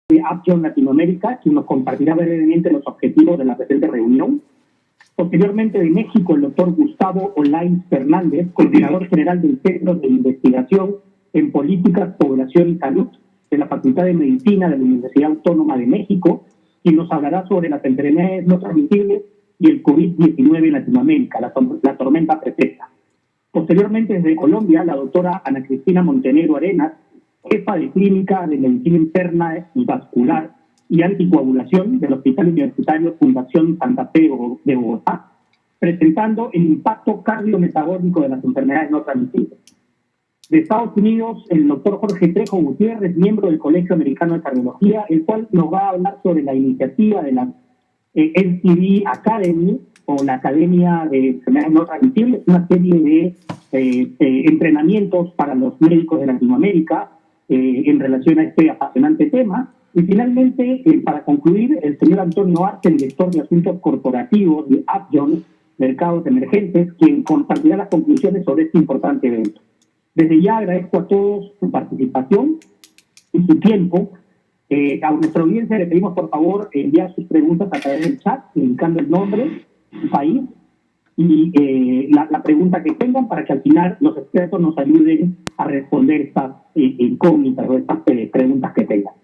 de Upjohn Latinoamérica, quien nos compartirá brevemente los objetivos de la presente reunión. Posteriormente, de México, el doctor Gustavo Olain Fernández, coordinador general del Centro de Investigación en Políticas, Población y Salud de la Facultad de Medicina de la Universidad Autónoma de México, quien nos hablará sobre las enfermedades no transmisibles y el COVID-19 en Latinoamérica, la tormenta perfecta. Posteriormente, desde Colombia, la doctora Ana Cristina Montenegro Arenas, jefa de Clínica de Medicina Interna y Vascular y Anticoagulación del Hospital Universitario Fundación Santa Fe de Bogotá, presentando el impacto cardiometabólico de las enfermedades no transmisibles. De Estados Unidos, el doctor Jorge Trejo Gutiérrez, miembro del Colegio Americano de Cardiología, el cual nos va a hablar sobre la iniciativa de la NCD Academy, o la Academia de Enfermedades No Transmisibles, una serie de entrenamientos para los médicos de Latinoamérica en relación a este apasionante tema. Y finalmente, para concluir, el señor Antonio Arce, director de Asuntos Corporativos de Upjohn, Mercados Emergentes, quien compartirá las conclusiones sobre este importante evento. Desde ya agradezco a todos su participación y su tiempo. A nuestra audiencia le pedimos, por favor, enviar sus preguntas a través del chat, indicando el nombre, su país y la pregunta que tengan, para que al final los expertos nos ayuden a responder estas incógnitas o estas preguntas que tengan.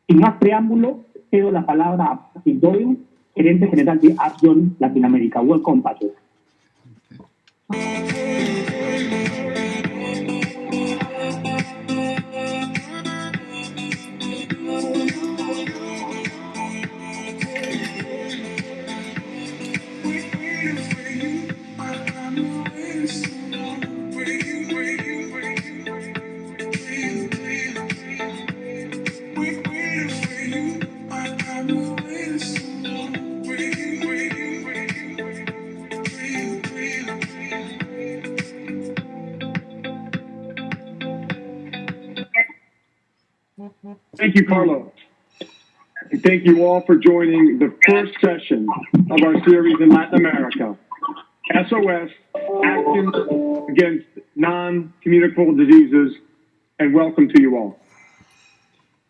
Sin más preámbulo, cedo la palabra a Patrick Doyle, gerente general de Upjohn Latinoamérica. Welcome, Patrick. Thank you, Carlos. And thank you all for joining the first session of our series in Latin America, SOS, Actions Against Non-Communicable Diseases, and welcome to you all.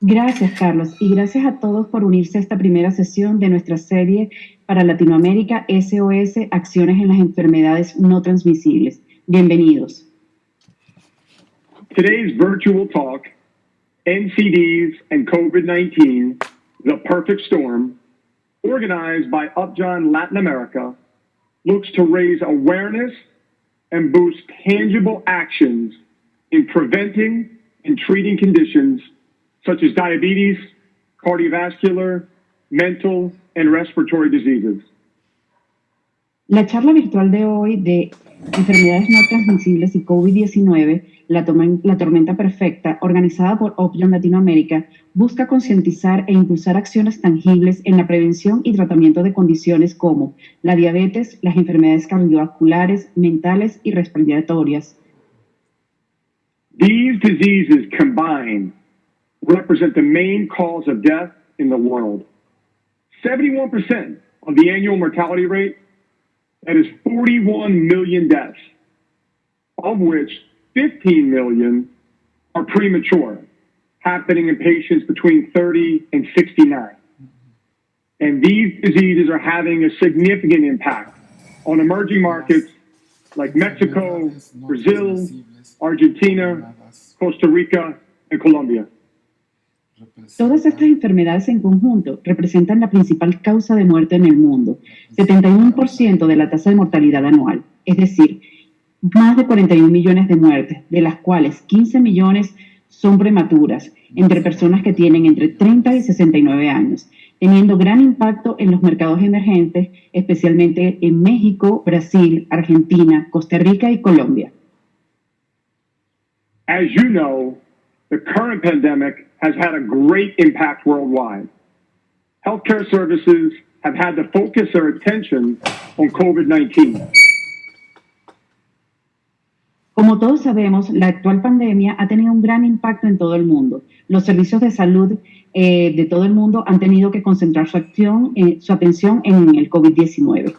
Gracias, Carlos, y gracias a todos por unirse a esta primera sesión de nuestra serie para Latinoamérica, SOS, Acciones en las Enfermedades No Transmisibles. Bienvenidos. Today's virtual talk, NCDs and COVID-19, The Perfect Storm, organized by Upjohn Latin America, looks to raise awareness and boost tangible actions in preventing and treating conditions such as diabetes, cardiovascular, mental, and respiratory diseases. La charla virtual de hoy de enfermedades no transmisibles y COVID-19, la tormenta perfecta, organizada por Upjohn Latinoamérica, busca concientizar e impulsar acciones tangibles en la prevención y tratamiento de condiciones como la diabetes, las enfermedades cardiovasculares, mentales y respiratorias. These diseases combined represent the main cause of death in the world. 71% of the annual mortality rate, that is 41 million deaths, of which 15 million are premature, happening in patients between 30 and 69. And these diseases are having a significant impact on emerging markets like Mexico, Brazil, Argentina, Costa Rica, and Colombia. Todas estas enfermedades en conjunto representan la principal causa de muerte en el mundo, 71% de la tasa de mortalidad anual, es decir, más de 41 millones de muertes, de las cuales 15 millones son prematuras, entre personas que tienen entre 30 y 69 años, teniendo gran impacto en los mercados emergentes, especialmente en México, Brasil, Argentina, Costa Rica y Colombia. As you know, the current pandemic has had a great impact worldwide. Healthcare services have had to focus their attention on COVID-19. Como todos sabemos, la actual pandemia ha tenido un gran impacto en todo el mundo. Los servicios de salud de todo el mundo han tenido que concentrar su atención en el COVID-19.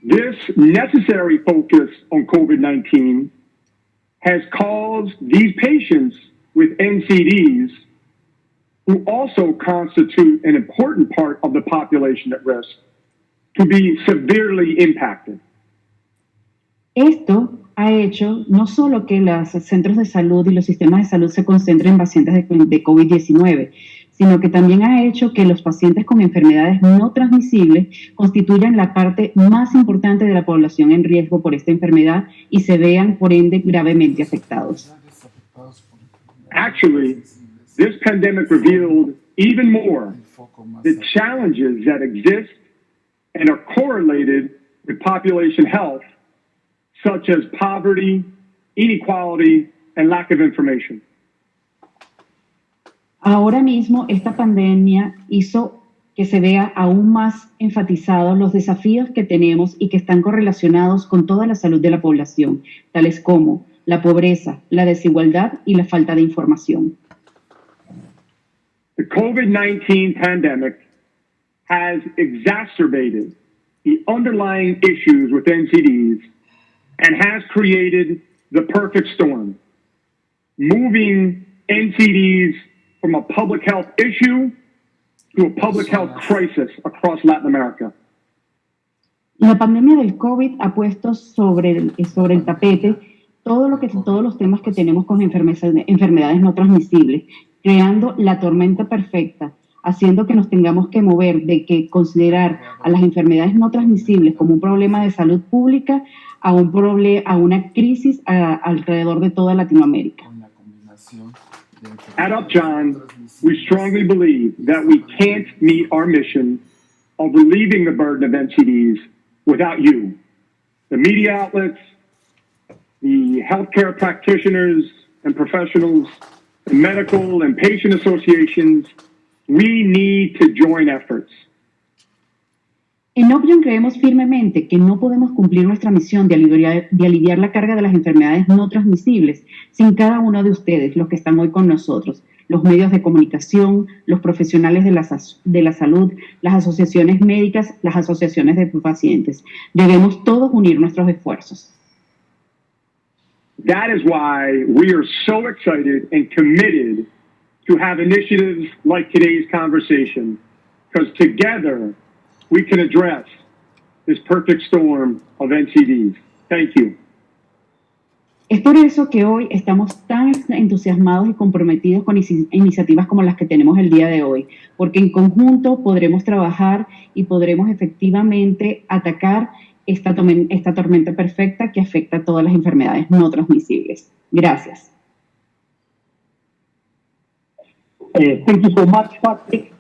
This necessary focus on COVID-19 has caused these patients with NCDs who also constitute an important part of the population at risk, to be severely impacted. Esto ha hecho no solo que los centros de salud y los sistemas de salud se concentren en pacientes de COVID-19, sino que también ha hecho que los pacientes con enfermedades no transmisibles constituyan la parte más importante de la población en riesgo por esta enfermedad y se vean, por ende, gravemente afectados. Actually, this pandemic revealed even more the challenges that exist and are correlated with population health, such as poverty, inequality, and lack of information. Ahora mismo, esta pandemia hizo que se vea aún más enfatizados los desafíos que tenemos y que están correlacionados con toda la salud de la población, tales como la pobreza, la desigualdad y la falta de información. The COVID-19 pandemic has exacerbated the underlying issues with NCDs and has created the perfect storm, moving NCDs from a public health issue to a public health crisis across Latin America. La pandemia del COVID ha puesto sobre el tapete todos los temas que tenemos con enfermedades no transmisibles, creando la tormenta perfecta, haciendo que nos tengamos que mover de que considerar a las enfermedades no transmisibles como un problema de salud pública a una crisis alrededor de toda Latinoamérica. At Upjohn, we strongly believe that we can't meet our mission of relieving the burden of NCDs without you, the media outlets, the healthcare practitioners and professionals, the medical and patient associations. We need to join efforts. En Upjohn creemos firmemente que no podemos cumplir nuestra misión de aliviar la carga de las enfermedades no transmisibles sin cada uno de ustedes, los que están hoy con nosotros, los medios de comunicación, los profesionales de la salud, las asociaciones médicas, las asociaciones de pacientes. Debemos todos unir nuestros esfuerzos. That is why we are so excited and committed to have initiatives like today's conversation, because together we can address this perfect storm of NCDs. Thank you. Es por eso que hoy estamos tan entusiasmados y comprometidos con iniciativas como las que tenemos el día de hoy, porque en conjunto podremos trabajar y podremos efectivamente atacar esta tormenta perfecta que afecta a todas las enfermedades no transmisibles. Gracias. Thank you so much, Patrick.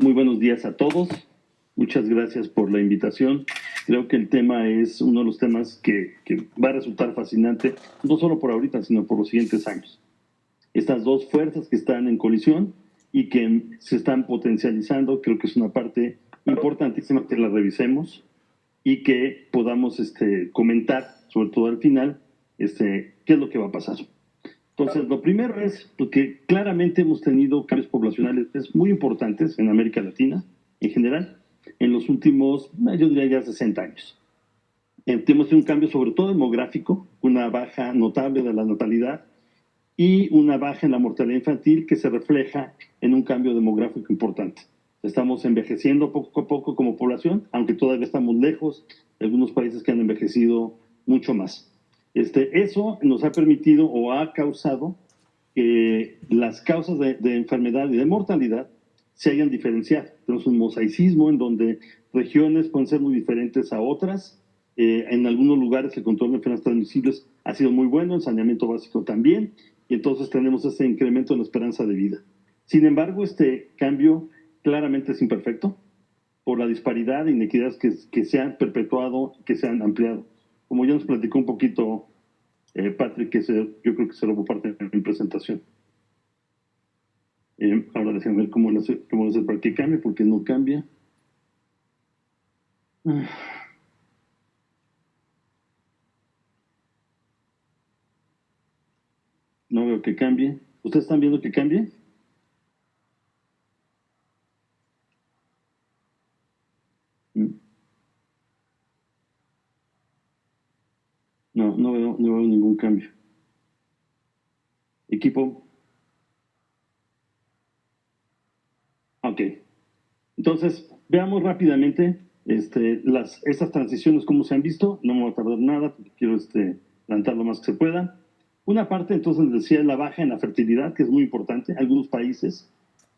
muy buenos días a todos. Muchas gracias por la invitación. Creo que el tema es uno de los temas que va a resultar fascinante, no solo por ahorita, sino por los siguientes años. Estas dos fuerzas que están en colisión y que se están potencializando, creo que es una parte importantísima que la revisemos y que podamos comentar, sobre todo al final, qué es lo que va a pasar. Entonces, lo primero es porque claramente hemos tenido cambios poblacionales muy importantes en América Latina, en general, en los últimos, yo diría ya 60 años. Hemos tenido un cambio sobre todo demográfico, una baja notable de la natalidad y una baja en la mortalidad infantil que se refleja en un cambio demográfico importante. Estamos envejeciendo poco a poco como población, aunque todavía estamos lejos de algunos países que han envejecido mucho más. Eso nos ha permitido o ha causado que las causas de enfermedad y de mortalidad se hayan diferenciado. Tenemos un mosaicismo en donde regiones pueden ser muy diferentes a otras. En algunos lugares el control de enfermedades transmisibles ha sido muy bueno, el saneamiento básico también, y entonces tenemos ese incremento en la esperanza de vida. Sin embargo, este cambio claramente es imperfecto por la disparidad e inequidades que se han perpetuado, que se han ampliado. Como ya nos platicó un poquito Patrick, yo creo que se robó parte de mi presentación. Ahora déjenme ver cómo lo hacer para que cambie, porque no cambia. No veo que cambie. ¿Ustedes están viendo que cambie? No veo ningún cambio. Equipo. Ok. Entonces, veamos rápidamente estas transiciones, cómo se han visto. No me va a tardar nada, porque quiero adelantar lo más que se pueda. Una parte, entonces, decía, la baja en la fertilidad, que es muy importante. Algunos países,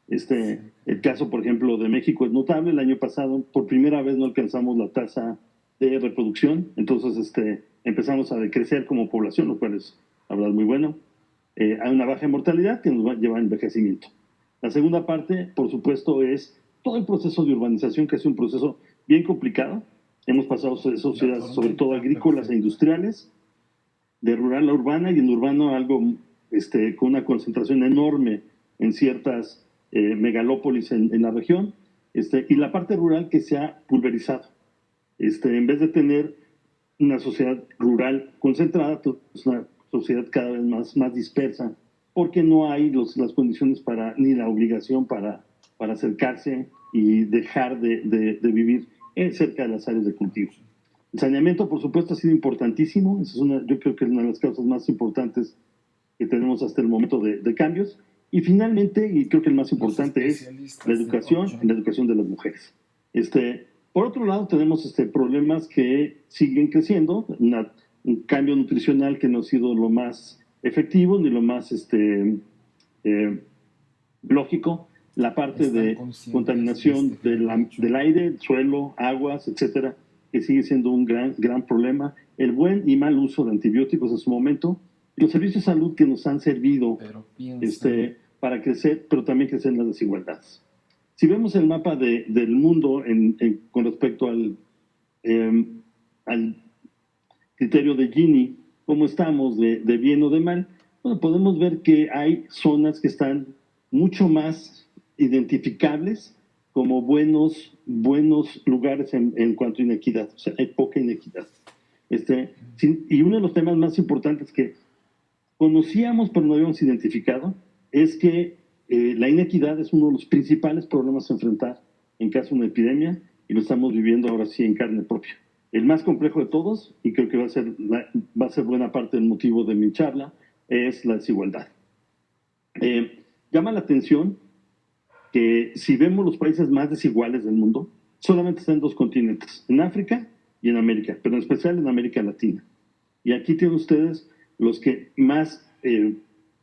el caso, por ejemplo, de México es notable. El año pasado, por primera vez, no alcanzamos la tasa de reproducción. Entonces, empezamos a decrecer como población, lo cual es, la verdad, muy bueno. Hay una baja en mortalidad que nos va a llevar a envejecimiento. La segunda parte, por supuesto, es todo el proceso de urbanización, que es un proceso bien complicado. Hemos pasado de sociedades, sobre todo agrícolas e industriales, de rural a urbana, y en urbano algo con una concentración enorme en ciertas megalópolis en la región, y la parte rural que se ha pulverizado. En vez de tener una sociedad rural concentrada, es una sociedad cada vez más dispersa, porque no hay las condiciones ni la obligación para acercarse y dejar de vivir cerca de las áreas de cultivo. El saneamiento, por supuesto, ha sido importantísimo. Yo creo que es una de las causas más importantes que tenemos hasta el momento de cambios. Y finalmente, y creo que el más importante, es la educación de las mujeres. Por otro lado, tenemos problemas que siguen creciendo, un cambio nutricional que no ha sido lo más efectivo ni lo más lógico, la parte de contaminación del aire, suelo, aguas, etcétera, que sigue siendo un gran problema, el buen y mal uso de antibióticos en su momento, los servicios de salud que nos han servido para crecer, pero también crecer las desigualdades. Si vemos el mapa del mundo con respecto al criterio de Gini, cómo estamos de bien o de mal, bueno, podemos ver que hay zonas que están mucho más identificables como buenos lugares en cuanto a inequidad. O sea, hay poca inequidad. Y uno de los temas más importantes que conocíamos pero no habíamos identificado es que la inequidad es uno de los principales problemas a enfrentar en caso de una epidemia, y lo estamos viviendo ahora sí en carne propia. El más complejo de todos, y creo que va a ser buena parte del motivo de mi charla, es la desigualdad. Llama la atención que si vemos los países más desiguales del mundo, solamente están en dos continentes, en África y en América, pero en especial en América Latina. Y aquí tienen ustedes los que más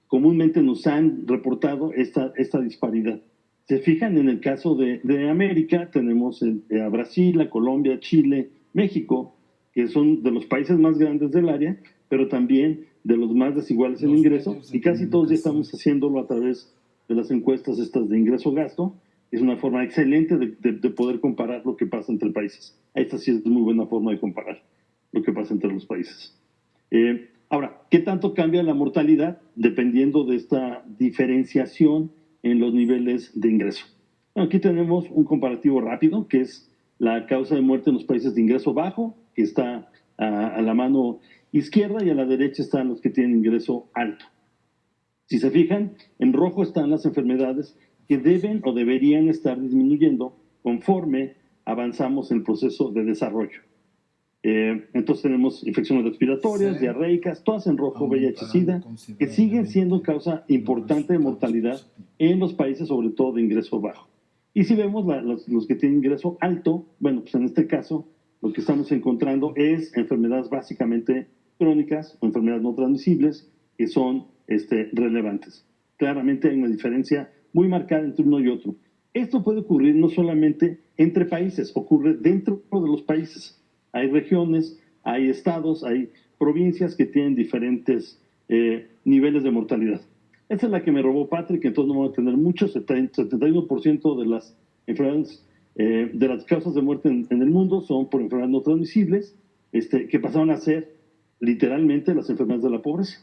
comúnmente nos han reportado esta disparidad. Se fijan en el caso de América, tenemos a Brasil, a Colombia, a Chile, México, que son de los países más grandes del área, pero también de los más desiguales en ingreso, y casi todos ya estamos haciéndolo a través de las encuestas estas de ingreso-gasto, Es una forma excelente de poder comparar lo que pasa entre países. Esta sí es muy buena forma de comparar lo que pasa entre los países. Ahora, ¿qué tanto cambia la mortalidad dependiendo de esta diferenciación en los niveles de ingreso? Bueno, aquí tenemos un comparativo rápido, que es la causa de muerte en los países de ingreso bajo, que está a la mano izquierda, y a la derecha están los que tienen ingreso alto. Si se fijan, en rojo están las enfermedades que deben o deberían estar disminuyendo conforme avanzamos en el proceso de desarrollo. Entonces tenemos infecciones respiratorias, diarreicas, todas en rojo, VIH-Sida, que siguen siendo causa importante de mortalidad en los países, sobre todo de ingreso bajo. Y si vemos los que tienen ingreso alto, bueno, pues en este caso lo que estamos encontrando es enfermedades básicamente crónicas o enfermedades no transmisibles que son relevantes. Claramente hay una diferencia muy marcada entre uno y otro. Esto puede ocurrir no solamente entre países, ocurre dentro de los países. Hay regiones, hay estados, hay provincias que tienen diferentes niveles de mortalidad. Esa es la que me robó Patrick, entonces no voy a tener mucho. 71% de las enfermedades, de las causas de muerte en el mundo son por enfermedades no transmisibles, que pasaron a ser literalmente las enfermedades de la pobreza.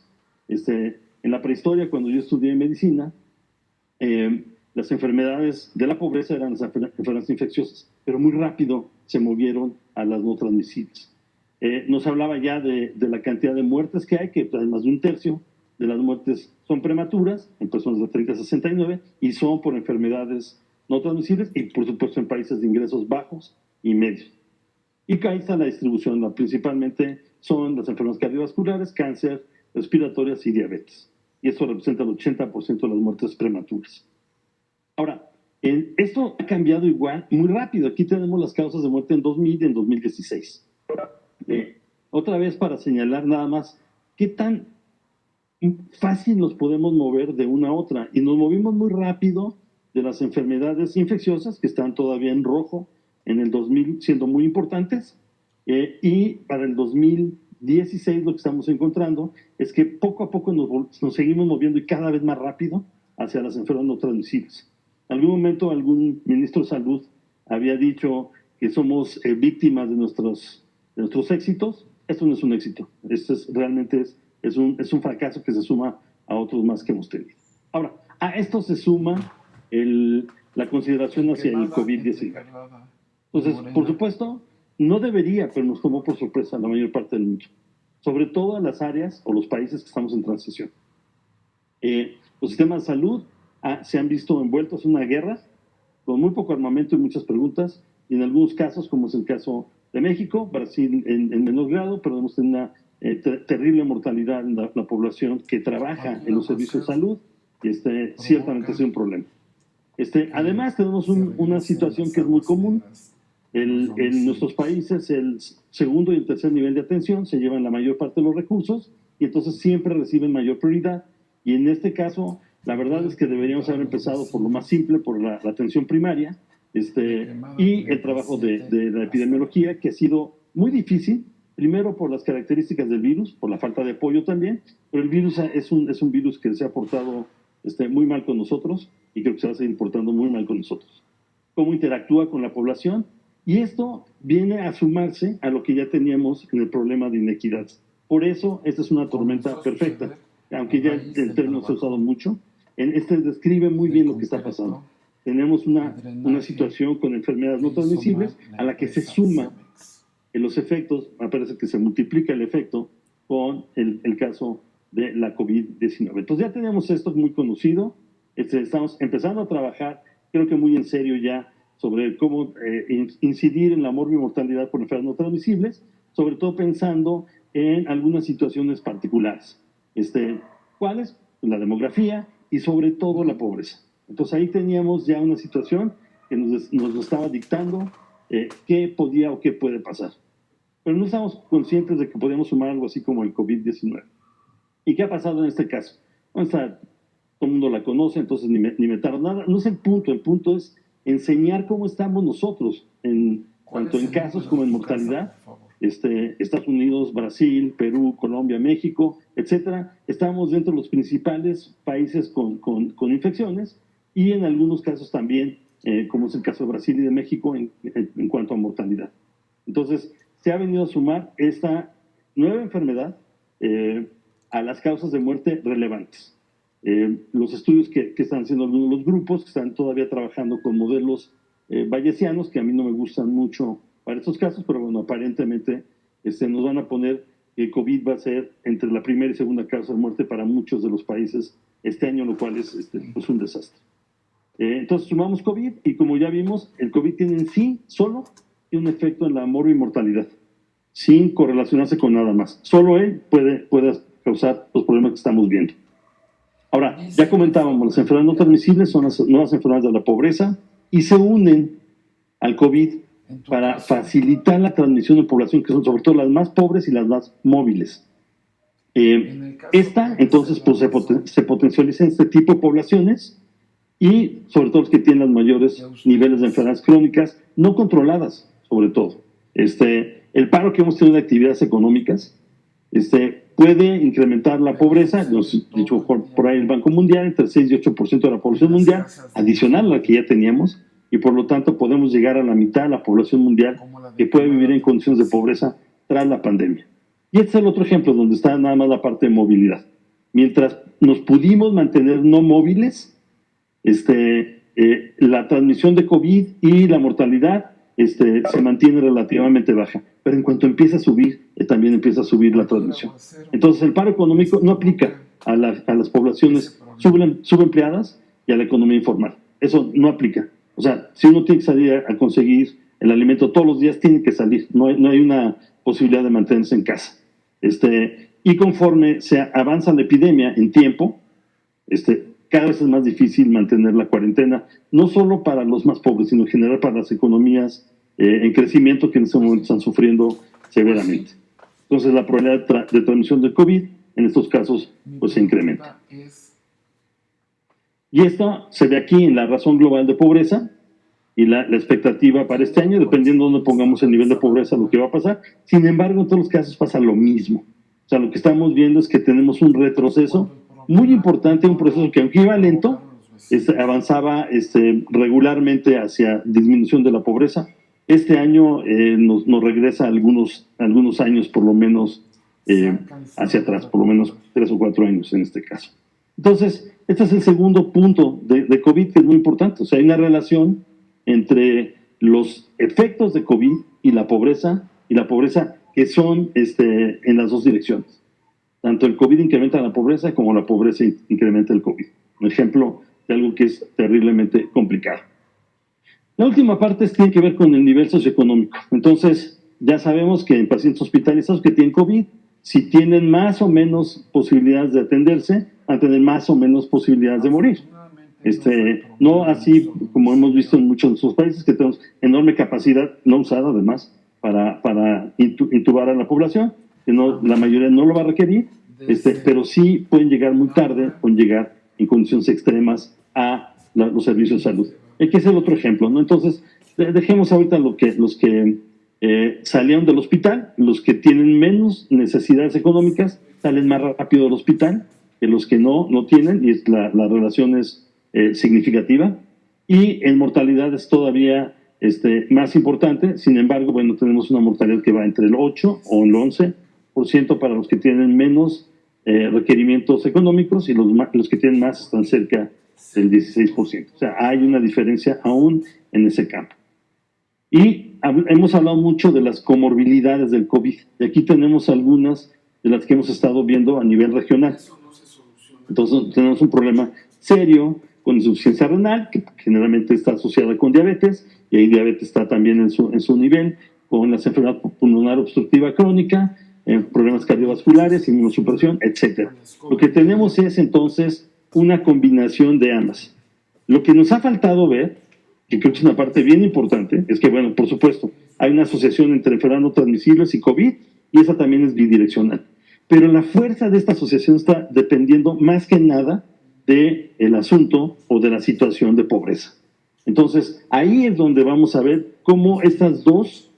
En la prehistoria, cuando yo estudié medicina, las enfermedades de la pobreza eran las enfermedades infecciosas, pero muy rápido se movieron a las no transmisibles. Nos hablaba ya de la cantidad de muertes que hay, que más de un tercio de las muertes son prematuras, en personas de 30 a 69, y son por enfermedades no transmisibles, y por supuesto en países de ingresos bajos y medios. Y ahí está la distribución, principalmente son las enfermedades cardiovasculares, cáncer, respiratorias y diabetes. Y eso representa el 80% de las muertes prematuras. Ahora, esto ha cambiado igual muy rápido. Aquí tenemos las causas de muerte en 2000 y en 2016. Otra vez para señalar nada más qué tan fácil nos podemos mover de una a otra. Y nos movimos muy rápido de las enfermedades infecciosas, que están todavía en rojo, en el 2000 siendo muy importantes. Y para el 2016 lo que estamos encontrando es que poco a poco nos seguimos moviendo y cada vez más rápido hacia las enfermedades no transmisibles. En algún momento algún ministro de salud había dicho que somos víctimas de nuestros éxitos. Esto no es un éxito, esto realmente es un fracaso que se suma a otros más que hemos tenido. Ahora, a esto se suma la consideración hacia el COVID-19. Entonces, por supuesto, no debería, pero nos tomó por sorpresa la mayor parte del mundo, sobre todo en las áreas o los países que estamos en transición. Los sistemas de salud se han visto envueltos en una guerra con muy poco armamento y muchas preguntas, y en algunos casos, como es el caso de México, Brasil en menor grado, pero hemos tenido una terrible mortalidad en la población que trabaja en los servicios de salud, y ciertamente ha sido un problema. Además, tenemos una situación que es muy común. En nuestros países, el segundo y el tercer nivel de atención se llevan la mayor parte de los recursos, y entonces siempre reciben mayor prioridad. Y en este caso, la verdad es que deberíamos haber empezado por lo más simple, por la atención primaria, y el trabajo de la epidemiología, que ha sido muy difícil, primero por las características del virus, por la falta de apoyo también, pero el virus es un virus que se ha portado muy mal con nosotros, y creo que se va a seguir portando muy mal con nosotros. Cómo interactúa con la población, y esto viene a sumarse a lo que ya teníamos en el problema de inequidad. Por eso, esta es una tormenta perfecta, aunque ya el término se ha usado mucho. Describe muy bien lo que está pasando. Tenemos una situación con enfermedades no transmisibles a la que se suma en los efectos, me parece que se multiplica el efecto con el caso de la COVID-19. Entonces ya tenemos esto muy conocido, estamos empezando a trabajar, creo que muy en serio ya, sobre cómo incidir en la morbimortalidad por enfermedades no transmisibles, sobre todo pensando en algunas situaciones particulares. ¿Cuáles? La demografía y sobre todo la pobreza. Entonces ahí teníamos ya una situación que nos estaba dictando qué podía o qué puede pasar. Pero no estamos conscientes de que podíamos sumar algo así como el COVID-19. ¿Y qué ha pasado en este caso? Bueno, todo el mundo la conoce, entonces ni me tardo nada. No es el punto es enseñar cómo estamos nosotros, tanto en casos como en mortalidad. Estados Unidos, Brasil, Perú, Colombia, México, etcétera, estamos dentro de los principales países con infecciones, y en algunos casos también como es el caso de Brasil y de México en cuanto a mortalidad. Entonces, se ha venido a sumar esta nueva enfermedad a las causas de muerte relevantes. Los estudios que están haciendo algunos de los grupos, que están todavía trabajando con modelos bayesianos, que a mí no me gustan mucho para estos casos, pero bueno, aparentemente nos van a poner que COVID va a ser entre la primera y segunda causa de muerte para muchos de los países este año, lo cual es pues un desastre. Entonces sumamos COVID y como ya vimos, el COVID tiene en sí solo un efecto en la morbimortalidad, sin correlacionarse con nada más. Solo él puede causar los problemas que estamos viendo. Ahora, ya comentábamos, las enfermedades no transmisibles son las nuevas enfermedades de la pobreza y se unen al COVID para facilitar la transmisión de población, que son sobre todo las más pobres y las más móviles. Entonces, pues se potencializa en este tipo de poblaciones y sobre todo los que tienen los mayores niveles de enfermedades crónicas no controladas, sobre todo. El paro que hemos tenido de actividades económicas puede incrementar la pobreza, dicho por ahí el Banco Mundial, entre 6 y 8% de la población mundial, adicional a la que ya teníamos, y por lo tanto podemos llegar a la mitad de la población mundial que puede vivir en condiciones de pobreza tras la pandemia. Y este es el otro ejemplo donde está nada más la parte de movilidad. Mientras nos pudimos mantener no móviles, la transmisión de COVID y la mortalidad se mantiene relativamente baja, pero en cuanto empieza a subir, también empieza a subir la transmisión. Entonces el paro económico no aplica a las poblaciones subempleadas y a la economía informal. Eso no aplica. O sea, si uno tiene que salir a conseguir el alimento todos los días, tiene que salir. No hay una posibilidad de mantenerse en casa. Y conforme se avanza la epidemia en tiempo, cada vez es más difícil mantener la cuarentena, no solo para los más pobres, sino en general para las economías en crecimiento que en este momento están sufriendo severamente. Entonces la probabilidad de transmisión del COVID en estos casos pues se incrementa. Y esto se ve aquí en la razón global de pobreza y la expectativa para este año, dependiendo de dónde pongamos el nivel de pobreza, lo que va a pasar. Sin embargo, en todos los casos pasa lo mismo. O sea, lo que estamos viendo es que tenemos un retroceso muy importante, un proceso que aunque iba lento, avanzaba regularmente hacia disminución de la pobreza. Este año nos regresa algunos años por lo menos hacia atrás, por lo menos 3 o 4 años en este caso. Entonces, este es el segundo punto de COVID que es muy importante. O sea, hay una relación entre los efectos de COVID y la pobreza que son en las dos direcciones. Tanto el COVID incrementa la pobreza como la pobreza incrementa el COVID. Un ejemplo de algo que es terriblemente complicado. La última parte tiene que ver con el nivel socioeconómico. Entonces, ya sabemos que en pacientes hospitalizados que tienen COVID, si tienen más o menos posibilidades de atenderse, van a tener más o menos posibilidades de morir. No así como hemos visto en muchos de esos países, que tenemos enorme capacidad, no usada además, para intubar a la población, que la mayoría no lo va a requerir, pero sí pueden llegar muy tarde, pueden llegar en condiciones extremas a los servicios de salud. Hay que hacer otro ejemplo, ¿no? Entonces, dejemos ahorita los que salieron del hospital, los que tienen menos necesidades económicas, salen más rápido del hospital que los que no tienen, y la relación es significativa, y en mortalidad es todavía más importante. Sin embargo, bueno, tenemos una mortalidad que va entre el 8 o el 11% para los que tienen menos requerimientos económicos, y los que tienen más están cerca del 16%. O sea, hay una diferencia aún en ese campo. Y hemos hablado mucho de las comorbilidades del COVID, y aquí tenemos algunas de las que hemos estado viendo a nivel regional. Entonces tenemos un problema serio con insuficiencia renal, que generalmente está asociada con diabetes, y ahí diabetes está también en su nivel, con la enfermedad pulmonar obstructiva crónica, problemas cardiovasculares, inmunosupresión, etc. Lo que tenemos es entonces una combinación de ambas. Lo que nos ha faltado ver, que creo que es una parte bien importante, es que, bueno, por supuesto, hay una asociación entre enfermedades no transmisibles y COVID, y esa también es bidireccional. Pero la fuerza de esta asociación está dependiendo más que nada del asunto o de la situación de pobreza. Entonces, ahí es donde vamos a ver cómo estos dos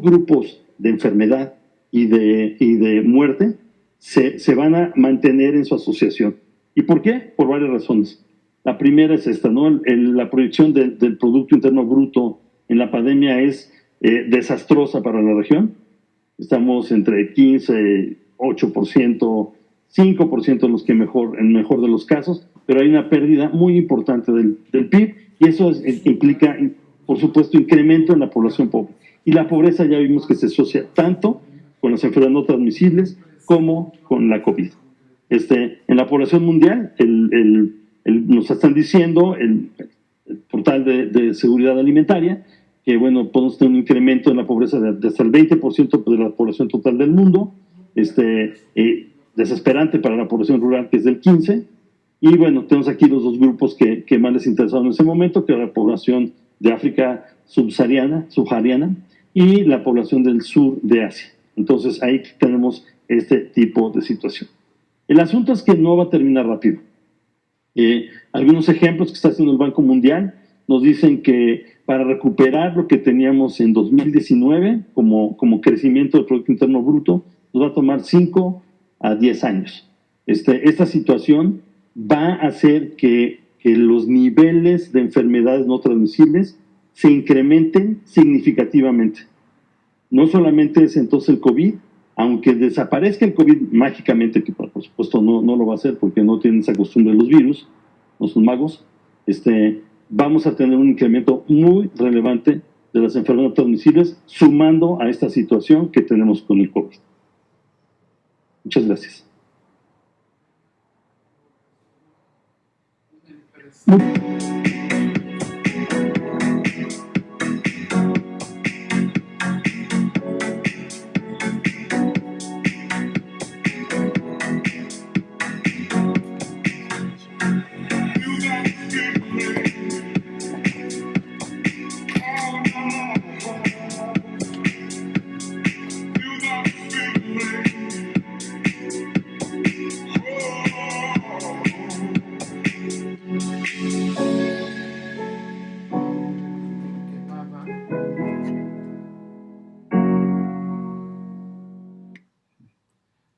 grupos de enfermedad y de muerte se van a mantener en su asociación. ¿Y por qué? Por varias razones. La primera es esta, ¿no? La proyección del Producto Interno Bruto en la pandemia es desastrosa para la región. Estamos entre 15, 8%, 5% los que mejor, en el mejor de los casos, pero hay una pérdida muy importante del PIB y eso implica, por supuesto, incremento en la población pobre. Y la pobreza ya vimos que se asocia tanto con las enfermedades no transmisibles como con la COVID. En la población mundial, nos están diciendo el portal de seguridad alimentaria que, bueno, podemos tener un incremento en la pobreza de hasta el 20% de la población total del mundo, desesperante para la población rural, que es del 15%, y bueno, tenemos aquí los dos grupos que más les interesaron en ese momento, que es la población de África subsahariana y la población del sur de Asia. Entonces ahí tenemos este tipo de situación. El asunto es que no va a terminar rápido. Algunos ejemplos que está haciendo el Banco Mundial nos dicen que para recuperar lo que teníamos en 2019 como crecimiento del Producto Interno Bruto, nos va a tomar 5 a 10 años. Esta situación va a hacer que los niveles de enfermedades no transmisibles se incrementen significativamente. No solamente es entonces el COVID, aunque desaparezca el COVID mágicamente, que por supuesto no lo va a hacer porque no tienen esa costumbre los virus, no son magos, vamos a tener un incremento muy relevante de las enfermedades no transmisibles, sumando a esta situación que tenemos con el COVID. Muchas gracias.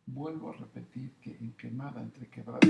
Vuelvo a repetir que en Quemada, entre Quebrada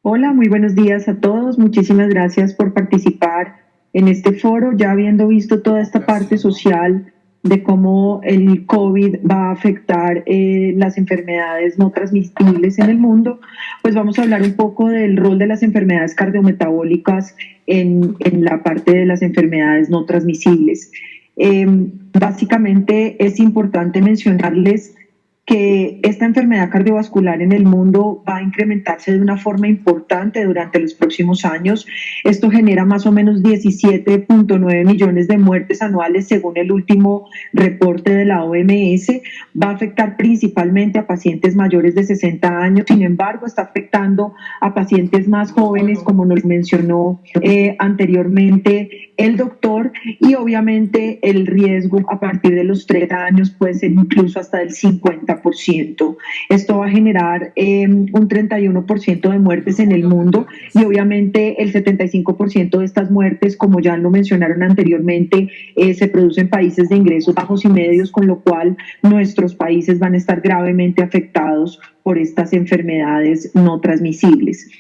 Hola, muy buenos días a todos. Muchísimas gracias por participar en este foro. Ya habiendo visto toda esta parte social de cómo el COVID va a afectar las enfermedades no transmisibles en el mundo, pues vamos a hablar un poco del rol de las enfermedades cardiometabólicas en la parte de las enfermedades no transmisibles. Básicamente es importante mencionarles que esta enfermedad cardiovascular en el mundo va a incrementarse de una forma importante durante los próximos años. Esto genera más o menos 17.9 millones de muertes anuales según el último reporte de la OMS. Va a afectar principalmente a pacientes mayores de 60 años, sin embargo está afectando a pacientes más jóvenes, como nos mencionó anteriormente el doctor, y obviamente el riesgo a partir de los 30 años puede ser incluso hasta del 50%. Esto va a generar un 31% de muertes en el mundo, y obviamente el 75% de estas muertes, como ya lo mencionaron anteriormente, se producen en países de ingresos bajos y medios, con lo cual nuestros países van a estar gravemente afectados por estas enfermedades no transmisibles.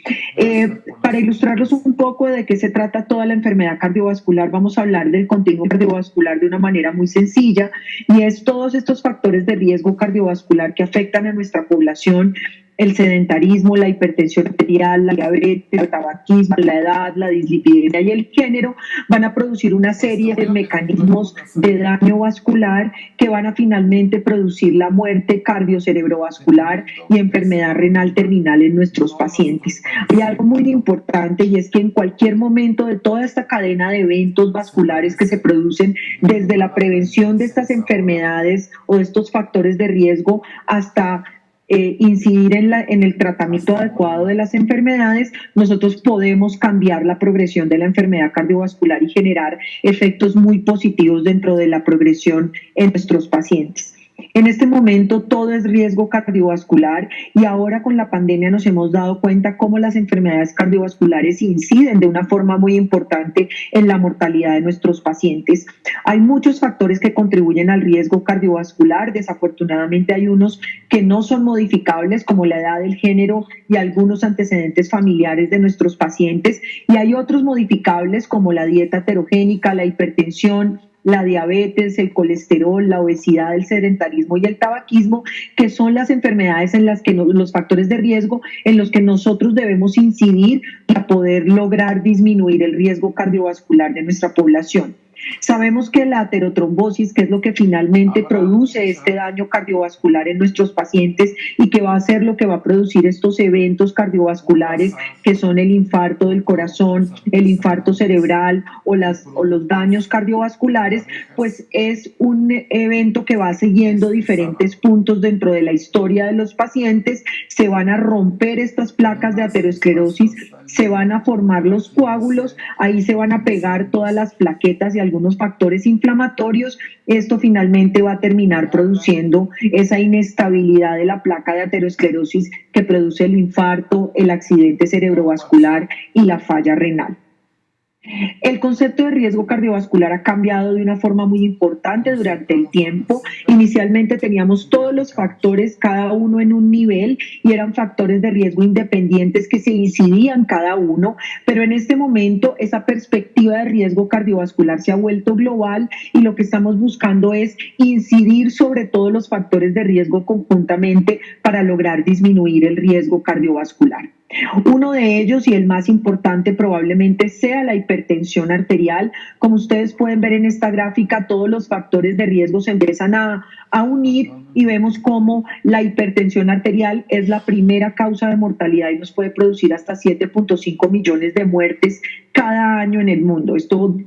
Para ilustrarlos un poco de qué se trata toda la enfermedad cardiovascular, vamos a hablar del continuum cardiovascular de una manera muy sencilla, y es todos estos factores de riesgo cardiovascular que afectan a nuestra población: el sedentarismo, la hipertensión arterial, la diabetes, el tabaquismo, la edad, la dislipidemia y el género, van a producir una serie de mecanismos de daño vascular que van a finalmente producir la muerte cardiocerebrovascular y enfermedad renal terminal en nuestros pacientes. Hay algo muy importante, y es que en cualquier momento de toda esta cadena de eventos vasculares que se producen, desde la prevención de estas enfermedades o de estos factores de riesgo hasta incidir en el tratamiento adecuado de las enfermedades, nosotros podemos cambiar la progresión de la enfermedad cardiovascular y generar efectos muy positivos dentro de la progresión en nuestros pacientes. En este momento todo es riesgo cardiovascular, y ahora con la pandemia nos hemos dado cuenta cómo las enfermedades cardiovasculares inciden de una forma muy importante en la mortalidad de nuestros pacientes. Hay muchos factores que contribuyen al riesgo cardiovascular. Desafortunadamente hay unos que no son modificables, como la edad, el género y algunos antecedentes familiares de nuestros pacientes, y hay otros modificables como la dieta heterogénica, la hipertensión, la diabetes, el colesterol, la obesidad, el sedentarismo y el tabaquismo, que son las enfermedades en las que los factores de riesgo en los que nosotros debemos incidir para poder lograr disminuir el riesgo cardiovascular de nuestra población. Sabemos que la aterotrombosis, que es lo que finalmente produce este daño cardiovascular en nuestros pacientes y que va a ser lo que va a producir estos eventos cardiovasculares, que son el infarto del corazón, el infarto cerebral o los daños cardiovasculares, pues es un evento que va siguiendo diferentes puntos dentro de la historia de los pacientes. Se van a romper estas placas de aterosclerosis, se van a formar los coágulos, ahí se van a pegar todas las plaquetas y algunos factores inflamatorios. Esto finalmente va a terminar produciendo esa inestabilidad de la placa de aterosclerosis que produce el infarto, el accidente cerebrovascular y la falla renal. El concepto de riesgo cardiovascular ha cambiado de una forma muy importante durante el tiempo. Inicialmente teníamos todos los factores, cada uno en un nivel, y eran factores de riesgo independientes que se incidían cada uno, pero en este momento esa perspectiva de riesgo cardiovascular se ha vuelto global, y lo que estamos buscando es incidir sobre todos los factores de riesgo conjuntamente para lograr disminuir el riesgo cardiovascular. Uno de ellos, y el más importante, probablemente sea la hipertensión arterial. Como ustedes pueden ver en esta gráfica, todos los factores de riesgo se empiezan a unir, y vemos cómo la hipertensión arterial es la primera causa de mortalidad y nos puede producir hasta 7.5 millones de muertes cada año en el mundo. Esto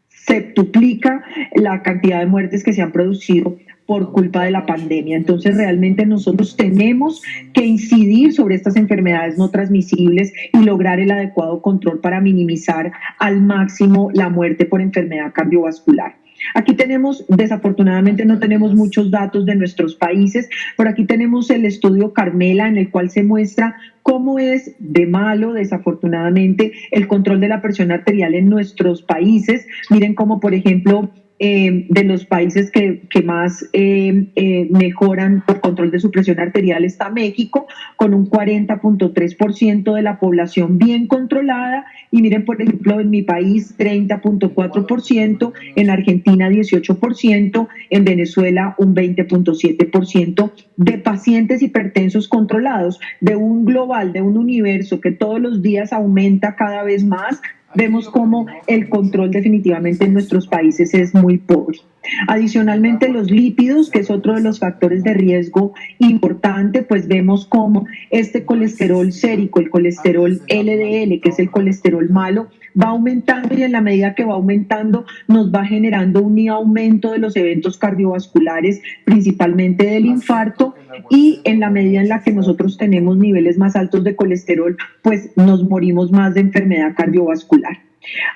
septuplica la cantidad de muertes que se han producido por culpa de la pandemia. Entonces realmente nosotros tenemos que incidir sobre estas enfermedades no transmisibles y lograr el adecuado control para minimizar al máximo la muerte por enfermedad cardiovascular. Aquí tenemos, desafortunadamente no tenemos muchos datos de nuestros países, pero aquí tenemos el estudio Carmela, en el cual se muestra cómo es de malo, desafortunadamente, el control de la presión arterial en nuestros países. Miren cómo, por ejemplo, de los países que más mejoran por control de su presión arterial está México, con un 40.3% de la población bien controlada, y miren, por ejemplo, en mi país 30.4%, en Argentina 18%, en Venezuela un 20.7% de pacientes hipertensos controlados. De un global, de un universo que todos los días aumenta cada vez más, vemos cómo el control definitivamente en nuestros países es muy pobre. Adicionalmente, los lípidos, que es otro de los factores de riesgo importante, pues vemos cómo este colesterol sérico, el colesterol LDL, que es el colesterol malo, va aumentando, y en la medida que va aumentando nos va generando un aumento de los eventos cardiovasculares, principalmente del infarto, y en la medida en la que nosotros tenemos niveles más altos de colesterol, pues nos morimos más de enfermedad cardiovascular.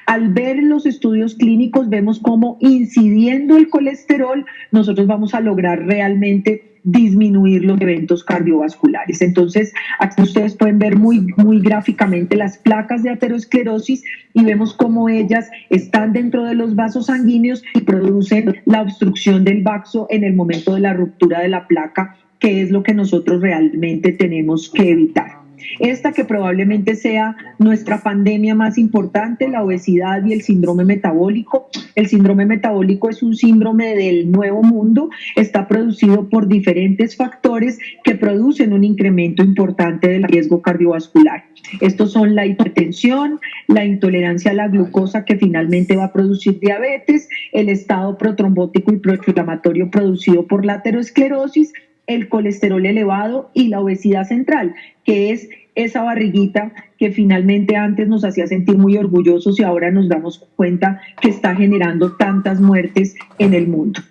Al ver los estudios clínicos vemos cómo incidiendo el colesterol nosotros vamos a lograr realmente disminuir los eventos cardiovasculares. Entonces, aquí ustedes pueden ver muy gráficamente las placas de aterosclerosis, y vemos cómo ellas están dentro de los vasos sanguíneos y producen la obstrucción del vaso en el momento de la ruptura de la placa, que es lo que nosotros realmente tenemos que evitar. Esta que probablemente sea nuestra pandemia más importante, la obesidad y el síndrome metabólico. El síndrome metabólico es un síndrome del nuevo mundo, está producido por diferentes factores que producen un incremento importante del riesgo cardiovascular. Estos son la hipertensión, la intolerancia a la glucosa que finalmente va a producir diabetes, el estado protrombótico y proinflamatorio producido por la aterosclerosis, el colesterol elevado y la obesidad central, que es esa barriguita que finalmente antes nos hacía sentir muy orgullosos y ahora nos damos cuenta que está generando tantas muertes en el mundo.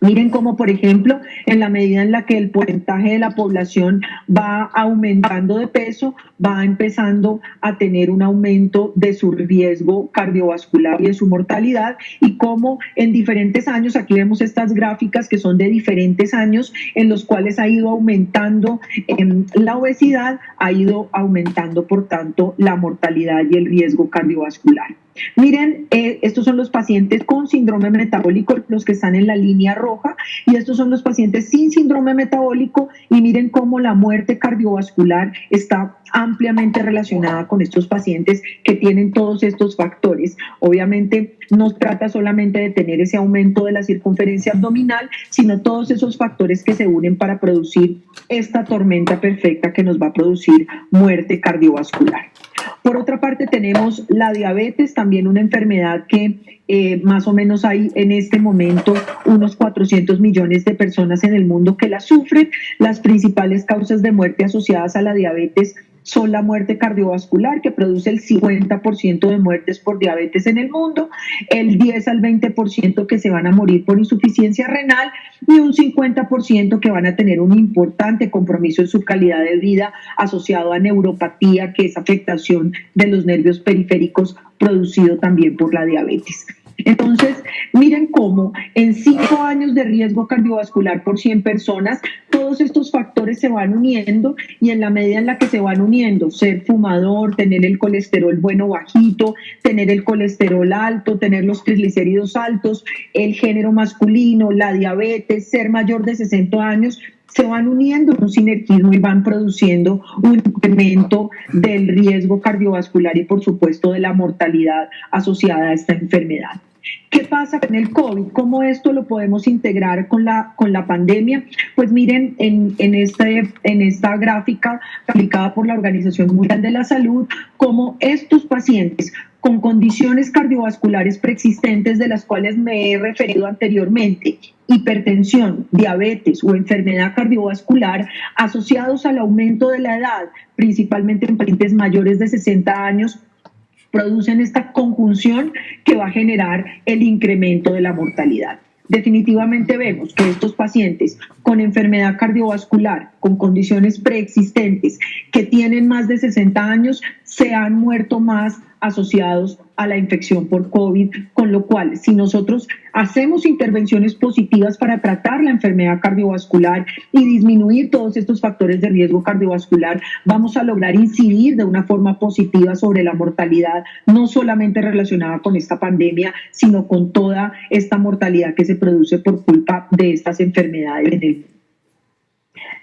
Miren cómo, por ejemplo, en la medida en la que el porcentaje de la población va aumentando de peso, va empezando a tener un aumento de su riesgo cardiovascular y de su mortalidad, y cómo en diferentes años, aquí vemos estas gráficas que son de diferentes años en los cuales ha ido aumentando la obesidad, ha ido aumentando, por tanto, la mortalidad y el riesgo cardiovascular. Miren, estos son los pacientes con síndrome metabólico, los que están en la línea roja, y estos son los pacientes sin síndrome metabólico, y miren cómo la muerte cardiovascular está ampliamente relacionada con estos pacientes que tienen todos estos factores. Obviamente no se trata solamente de tener ese aumento de la circunferencia abdominal, sino todos esos factores que se unen para producir esta tormenta perfecta que nos va a producir muerte cardiovascular. Por otra parte, tenemos la diabetes, también una enfermedad que más o menos hay en este momento unos 400 millones de personas en el mundo que la sufren. Las principales causas de muerte asociadas a la diabetes son la muerte cardiovascular, que produce el 50% de muertes por diabetes en el mundo, el 10 al 20% que se van a morir por insuficiencia renal y un 50% que van a tener un importante compromiso en su calidad de vida asociado a neuropatía, que es afectación de los nervios periféricos producido también por la diabetes. Entonces, miren cómo en 5 años de riesgo cardiovascular por 100 personas, todos estos factores se van uniendo, y en la medida en la que se van uniendo, ser fumador, tener el colesterol bueno bajito, tener el colesterol alto, tener los triglicéridos altos, el género masculino, la diabetes, ser mayor de 60 años, se van uniendo en un sinergismo y van produciendo un incremento del riesgo cardiovascular y, por supuesto, de la mortalidad asociada a esta enfermedad. ¿Qué pasa con el COVID? ¿Cómo esto lo podemos integrar con la pandemia? Pues miren, en esta gráfica publicada por la Organización Mundial de la Salud, cómo estos pacientes con condiciones cardiovasculares preexistentes de las cuales me he referido anteriormente, hipertensión, diabetes o enfermedad cardiovascular asociados al aumento de la edad, principalmente en pacientes mayores de 60 años, producen esta conjunción que va a generar el incremento de la mortalidad. Definitivamente vemos que estos pacientes con enfermedad cardiovascular, con condiciones preexistentes, que tienen más de 60 años, se han muerto más asociados a la infección por COVID, con lo cual, si nosotros hacemos intervenciones positivas para tratar la enfermedad cardiovascular y disminuir todos estos factores de riesgo cardiovascular, vamos a lograr incidir de una forma positiva sobre la mortalidad, no solamente relacionada con esta pandemia, sino con toda esta mortalidad que se produce por culpa de estas enfermedades en el mundo.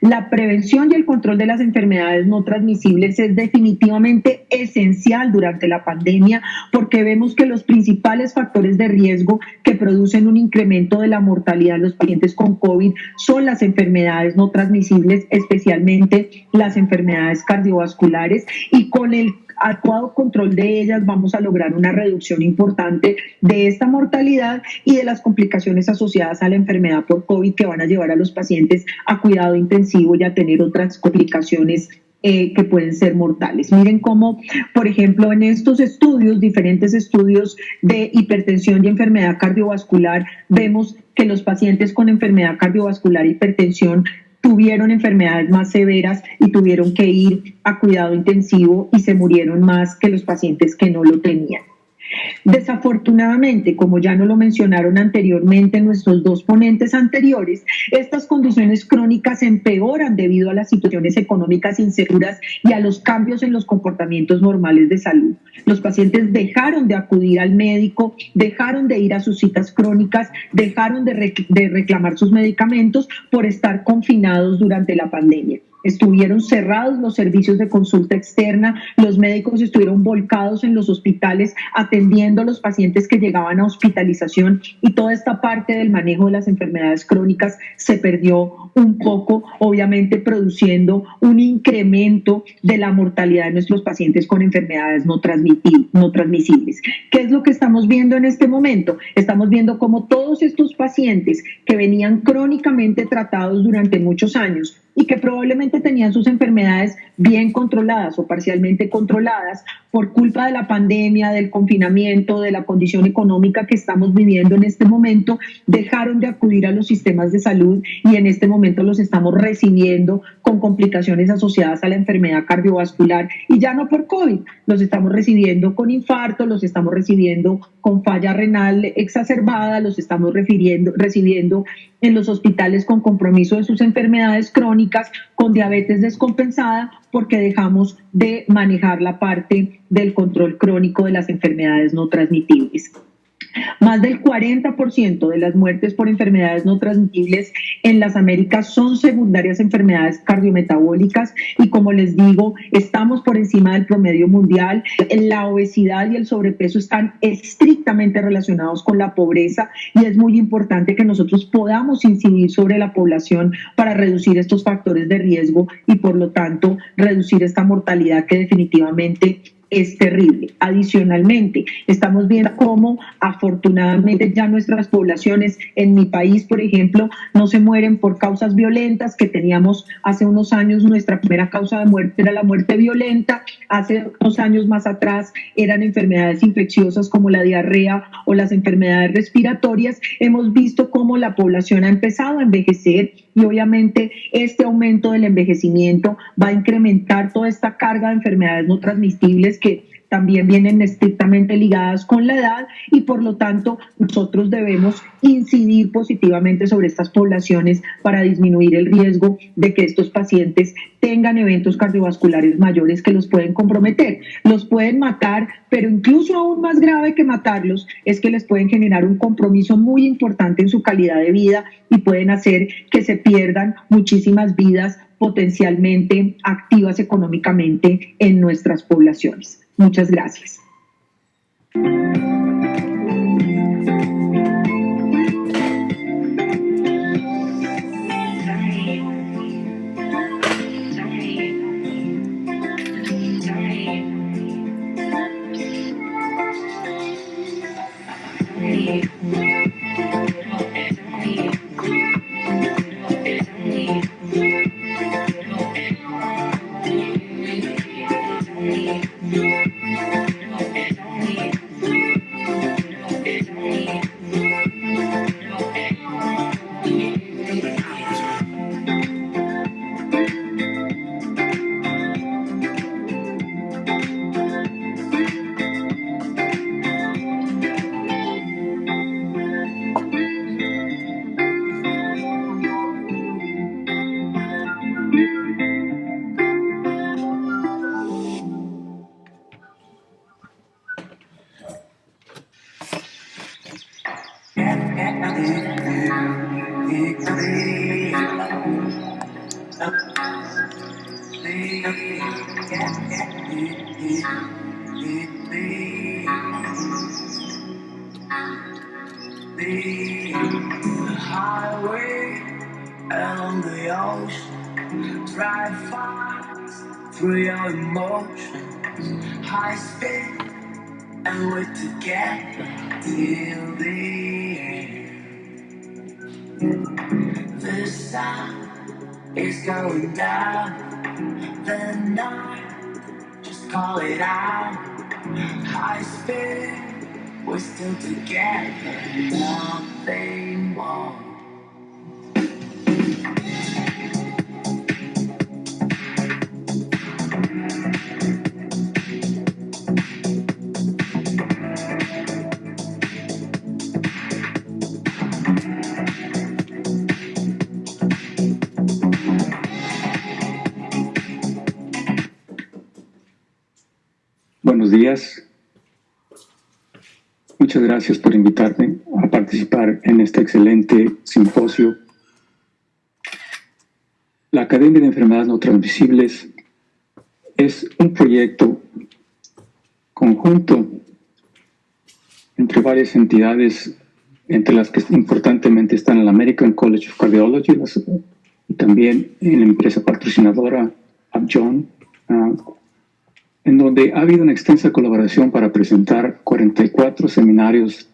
La prevención y el control de las enfermedades no transmisibles es definitivamente esencial durante la pandemia, porque vemos que los principales factores de riesgo que producen un incremento de la mortalidad en los pacientes con COVID son las enfermedades no transmisibles, especialmente las enfermedades cardiovasculares, y con el adecuado control de ellas vamos a lograr una reducción importante de esta mortalidad y de las complicaciones asociadas a la enfermedad por COVID, que van a llevar a los pacientes a cuidado intensivo y a tener otras complicaciones que pueden ser mortales. Miren cómo, por ejemplo, en estos estudios, diferentes estudios de hipertensión y enfermedad cardiovascular, vemos que los pacientes con enfermedad cardiovascular e hipertensión tuvieron enfermedades más severas y tuvieron que ir a cuidado intensivo y se murieron más que los pacientes que no lo tenían. Desafortunadamente, como ya nos lo mencionaron anteriormente nuestros dos ponentes anteriores, estas condiciones crónicas empeoran debido a las situaciones económicas inseguras y a los cambios en los comportamientos normales de salud. Los pacientes dejaron de acudir al médico, dejaron de ir a sus citas crónicas, dejaron de reclamar sus medicamentos por estar confinados durante la pandemia. Estuvieron cerrados los servicios de consulta externa, los médicos estuvieron volcados en los hospitales atendiendo a los pacientes que llegaban a hospitalización y toda esta parte del manejo de las enfermedades crónicas se perdió un poco, obviamente produciendo un incremento de la mortalidad de nuestros pacientes con enfermedades no transmisibles. ¿Qué es lo que estamos viendo en este momento? Estamos viendo cómo todos estos pacientes que venían crónicamente tratados durante muchos años y que probablemente tenían sus enfermedades bien controladas o parcialmente controladas por culpa de la pandemia, del confinamiento, de la condición económica que estamos viviendo en este momento, dejaron de acudir a los sistemas de salud y en este momento los estamos recibiendo con complicaciones asociadas a la enfermedad cardiovascular y ya no por COVID, los estamos recibiendo con infarto, los estamos recibiendo con falla renal exacerbada, los estamos recibiendo en los hospitales con compromiso de sus enfermedades crónicas, con diabetes descompensada, porque dejamos de manejar la parte del control crónico de las enfermedades no transmitibles. Más del 40% de las muertes por enfermedades no transmitibles en las Américas son secundarias a enfermedades cardiometabólicas y como les digo, estamos por encima del promedio mundial. La obesidad y el sobrepeso están estrictamente relacionados con la pobreza y es muy importante que nosotros podamos incidir sobre la población para reducir estos factores de riesgo y por lo tanto reducir esta mortalidad que definitivamente es terrible. Adicionalmente, estamos viendo cómo afortunadamente ya nuestras poblaciones en mi país, por ejemplo, no se mueren por causas violentas, que teníamos hace unos años nuestra primera causa de muerte era la muerte violenta, hace unos años más atrás eran enfermedades infecciosas como la diarrea o las enfermedades respiratorias. Hemos visto cómo la población ha empezado a envejecer y obviamente este aumento del envejecimiento va a incrementar toda esta carga de enfermedades no transmisibles que también vienen estrictamente ligadas con la edad y por lo tanto nosotros debemos incidir positivamente sobre estas poblaciones para disminuir el riesgo de que estos pacientes tengan eventos cardiovasculares mayores que los pueden comprometer, los pueden matar, pero incluso aún más grave que matarlos es que les pueden generar un compromiso muy importante en su calidad de vida y pueden hacer que se pierdan muchísimas vidas potencialmente activas económicamente en nuestras poblaciones. Muchas gracias. The highway and the ocean drive fast through your emotions, high speed, and we're together till the end. The sun is going down, the night, just call it out. High speed, we're still together, nothing more. buenos días. Muchas gracias por invitarme a participar en este excelente simposio. La Academia de Enfermedades No Transmisibles es un proyecto conjunto entre varias entidades, entre las que importantemente están el American College of Cardiology y también en la empresa patrocinadora Upjohn, en donde ha habido una extensa colaboración para presentar 44 seminarios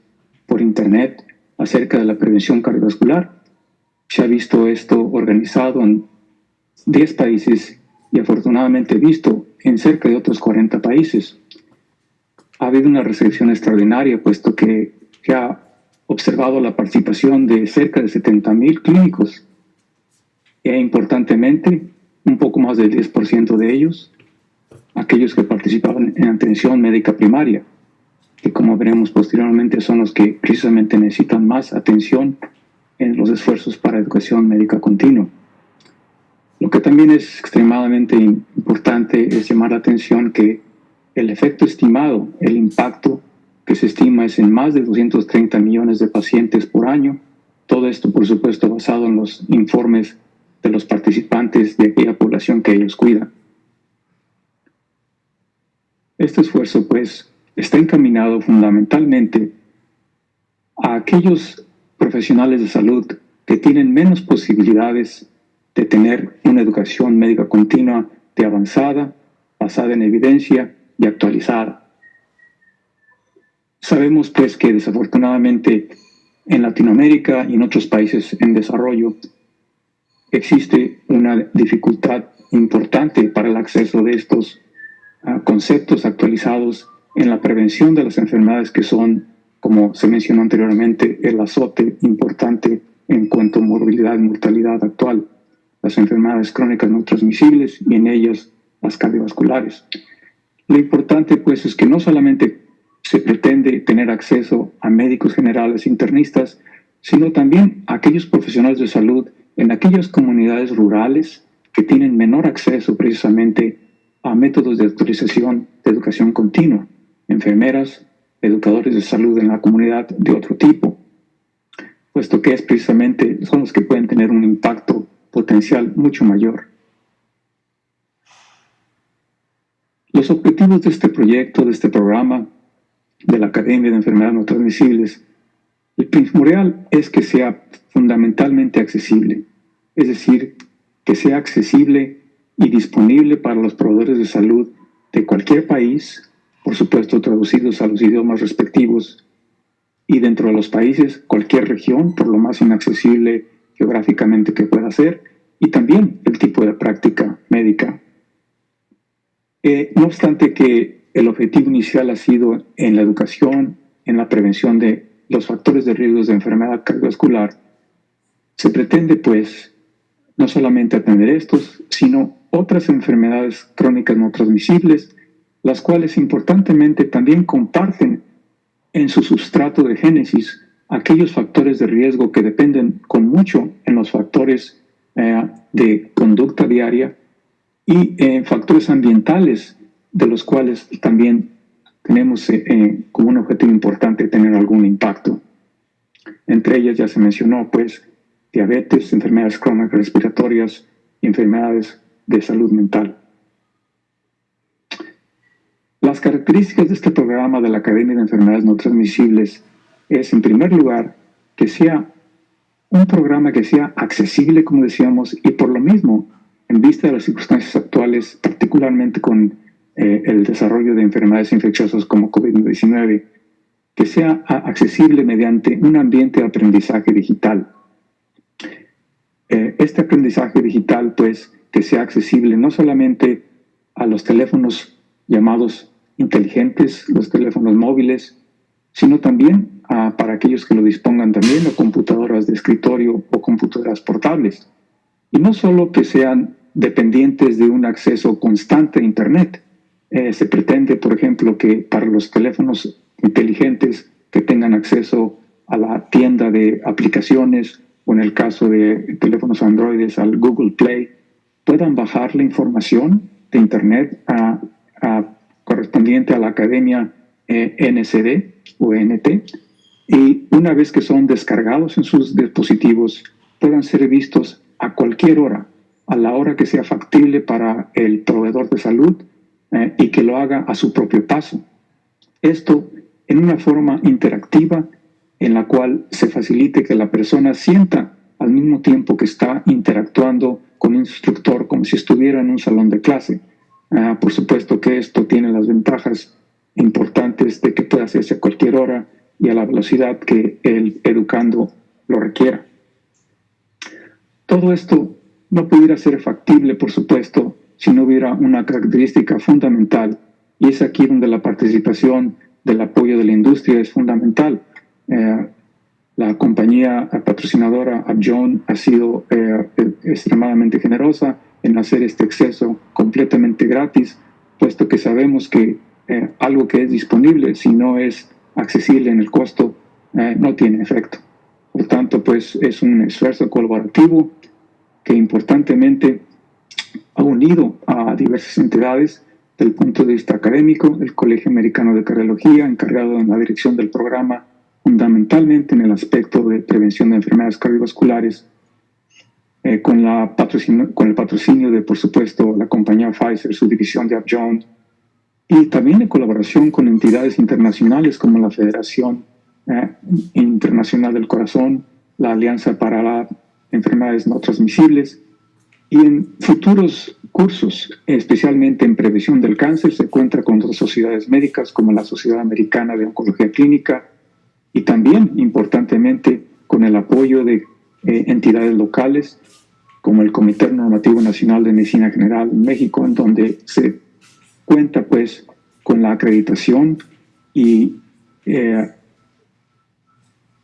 por internet acerca de la prevención cardiovascular. Se ha visto esto organizado en 10 países y afortunadamente visto en cerca de otros 40 países. Ha habido una recepción extraordinaria, puesto que se ha observado la participación de cerca de 70,000 clínicos e importantemente un poco más del 10% de ellos aquellos que participaban en atención médica primaria, que como veremos posteriormente son los que precisamente necesitan más atención en los esfuerzos para educación médica continua. Lo que también es extremadamente importante es llamar la atención que el efecto estimado, el impacto que se estima es en más de 230 millones de pacientes por año. Todo esto, por supuesto, basado en los informes de los participantes de aquella población que ellos cuidan. Este esfuerzo, pues, está encaminado fundamentalmente a aquellos profesionales de salud que tienen menos posibilidades de tener una educación médica continua de avanzada, basada en evidencia y actualizada. Sabemos, pues, que desafortunadamente en Latinoamérica y en otros países en desarrollo existe una dificultad importante para el acceso de estos conceptos actualizados en la prevención de las enfermedades que son, como se mencionó anteriormente, el azote importante en cuanto a morbilidad y mortalidad actual, las enfermedades crónicas no transmisibles y en ellas las cardiovasculares. Lo importante, pues, es que no solamente se pretende tener acceso a médicos generales internistas, sino también a aquellos profesionales de salud en aquellas comunidades rurales que tienen menor acceso precisamente a métodos de actualización de educación continua, enfermeras, educadores de salud en la comunidad de otro tipo, puesto que son los que pueden tener un impacto potencial mucho mayor. Los objetivos de este proyecto, de este programa, de la Academia de Enfermedades No Transmisibles, el primordial es que sea fundamentalmente accesible, es decir, que sea accesible y disponible para los proveedores de salud de cualquier país, por supuesto traducidos a los idiomas respectivos, y dentro de los países, cualquier región, por lo más inaccesible geográficamente que pueda ser, y también el tipo de práctica médica. No obstante que el objetivo inicial ha sido en la educación, en la prevención de los factores de riesgo de enfermedad cardiovascular, se pretende, pues, no solamente atender estos, sino otras enfermedades crónicas no transmisibles, las cuales importantemente también comparten en su sustrato de génesis aquellos factores de riesgo que dependen con mucho en los factores de conducta diaria y factores ambientales, de los cuales también tenemos como un objetivo importante tener algún impacto. Entre ellas ya se mencionó, pues, diabetes, enfermedades crónicas respiratorias y enfermedades de salud mental. Las características de este programa de la Academia de Enfermedades No Transmisibles es, en primer lugar, que sea un programa que sea accesible, como decíamos, y por lo mismo, en vista de las circunstancias actuales, particularmente con el desarrollo de enfermedades infecciosas como COVID-19, que sea accesible mediante un ambiente de aprendizaje digital. Este aprendizaje digital, pues, que sea accesible no solamente a los teléfonos llamados inteligentes, los teléfonos móviles, sino también para aquellos que lo dispongan también, o computadoras de escritorio o computadoras portables. Y no solo que sean dependientes de un acceso constante a Internet. Se pretende, por ejemplo, que para los teléfonos inteligentes que tengan acceso a la tienda de aplicaciones, o en el caso de teléfonos Android al Google Play, puedan bajar la información de Internet correspondiente a la Academia NCD o NT, y una vez que son descargados en sus dispositivos, puedan ser vistos a cualquier hora, a la hora que sea factible para el proveedor de salud y que lo haga a su propio paso. Esto en una forma interactiva en la cual se facilite que la persona sienta al mismo tiempo que está interactuando con un instructor como si estuviera en un salón de clase. Por supuesto que esto tiene las ventajas importantes de que pueda hacerse a cualquier hora y a la velocidad que el educando lo requiera. Todo esto no pudiera ser factible, por supuesto, si no hubiera una característica fundamental, y es aquí donde la participación del apoyo de la industria es fundamental. La compañía patrocinadora Upjohn ha sido extremadamente generosa en hacer este acceso completamente gratis, puesto que sabemos que algo que es disponible, si no es accesible en el costo, no tiene efecto. Por tanto, pues es un esfuerzo colaborativo que importantemente ha unido a diversas entidades del punto de vista académico, el Colegio Americano de Cardiología, encargado en la dirección del programa, fundamentalmente en el aspecto de prevención de enfermedades cardiovasculares, con el patrocinio de, por supuesto, la compañía Pfizer, su división de Upjohn, y también en colaboración con entidades internacionales como la Federación Internacional del Corazón, la Alianza para las Enfermedades No Transmisibles, y en futuros cursos, especialmente en prevención del cáncer, se cuenta con otras sociedades médicas como la Sociedad Americana de Oncología Clínica y también, importantemente, con el apoyo de entidades locales como el Comité Normativo Nacional de Medicina General en México, en donde se cuenta pues con la acreditación y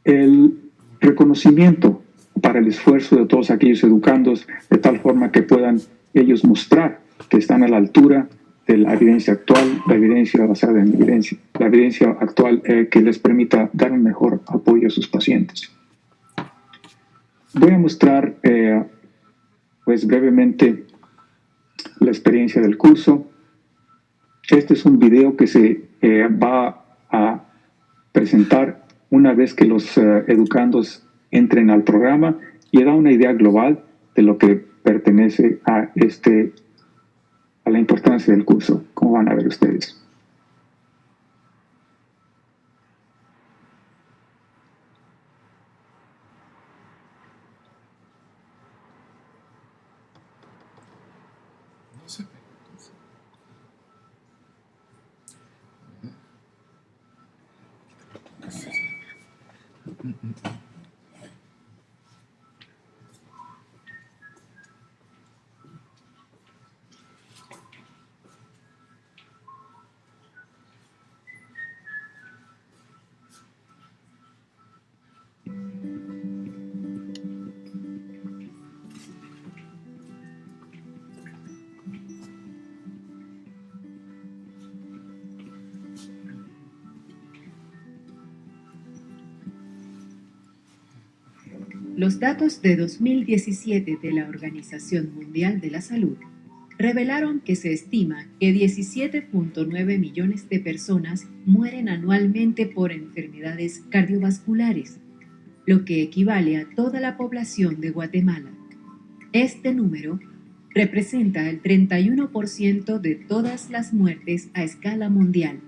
el reconocimiento para el esfuerzo de todos aquellos educandos, de tal forma que puedan ellos mostrar que están a la altura de la evidencia actual, la evidencia basada en evidencia, la evidencia actual que les permita dar un mejor apoyo a sus pacientes. Voy a mostrar pues brevemente la experiencia del curso. Este es un video que se va a presentar una vez que los educandos entren al programa y da una idea global de lo que pertenece a la importancia del curso, como van a ver ustedes. No se ve. Los datos de 2017 de la Organización Mundial de la Salud revelaron que se estima que 17.9 millones de personas mueren anualmente por enfermedades cardiovasculares, lo que equivale a toda la población de Guatemala. Este número representa el 31% de todas las muertes a escala mundial.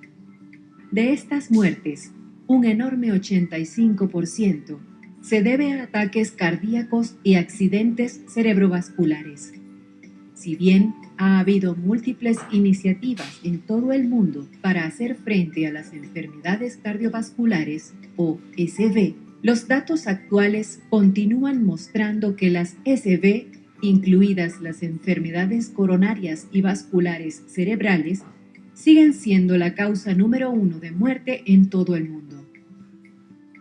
De estas muertes, un enorme 85% se debe a ataques cardíacos y accidentes cerebrovasculares. Si bien ha habido múltiples iniciativas en todo el mundo para hacer frente a las enfermedades cardiovasculares o SV, los datos actuales continúan mostrando que las SV, incluidas las enfermedades coronarias y vasculares cerebrales, siguen siendo la causa número 1 de muerte en todo el mundo.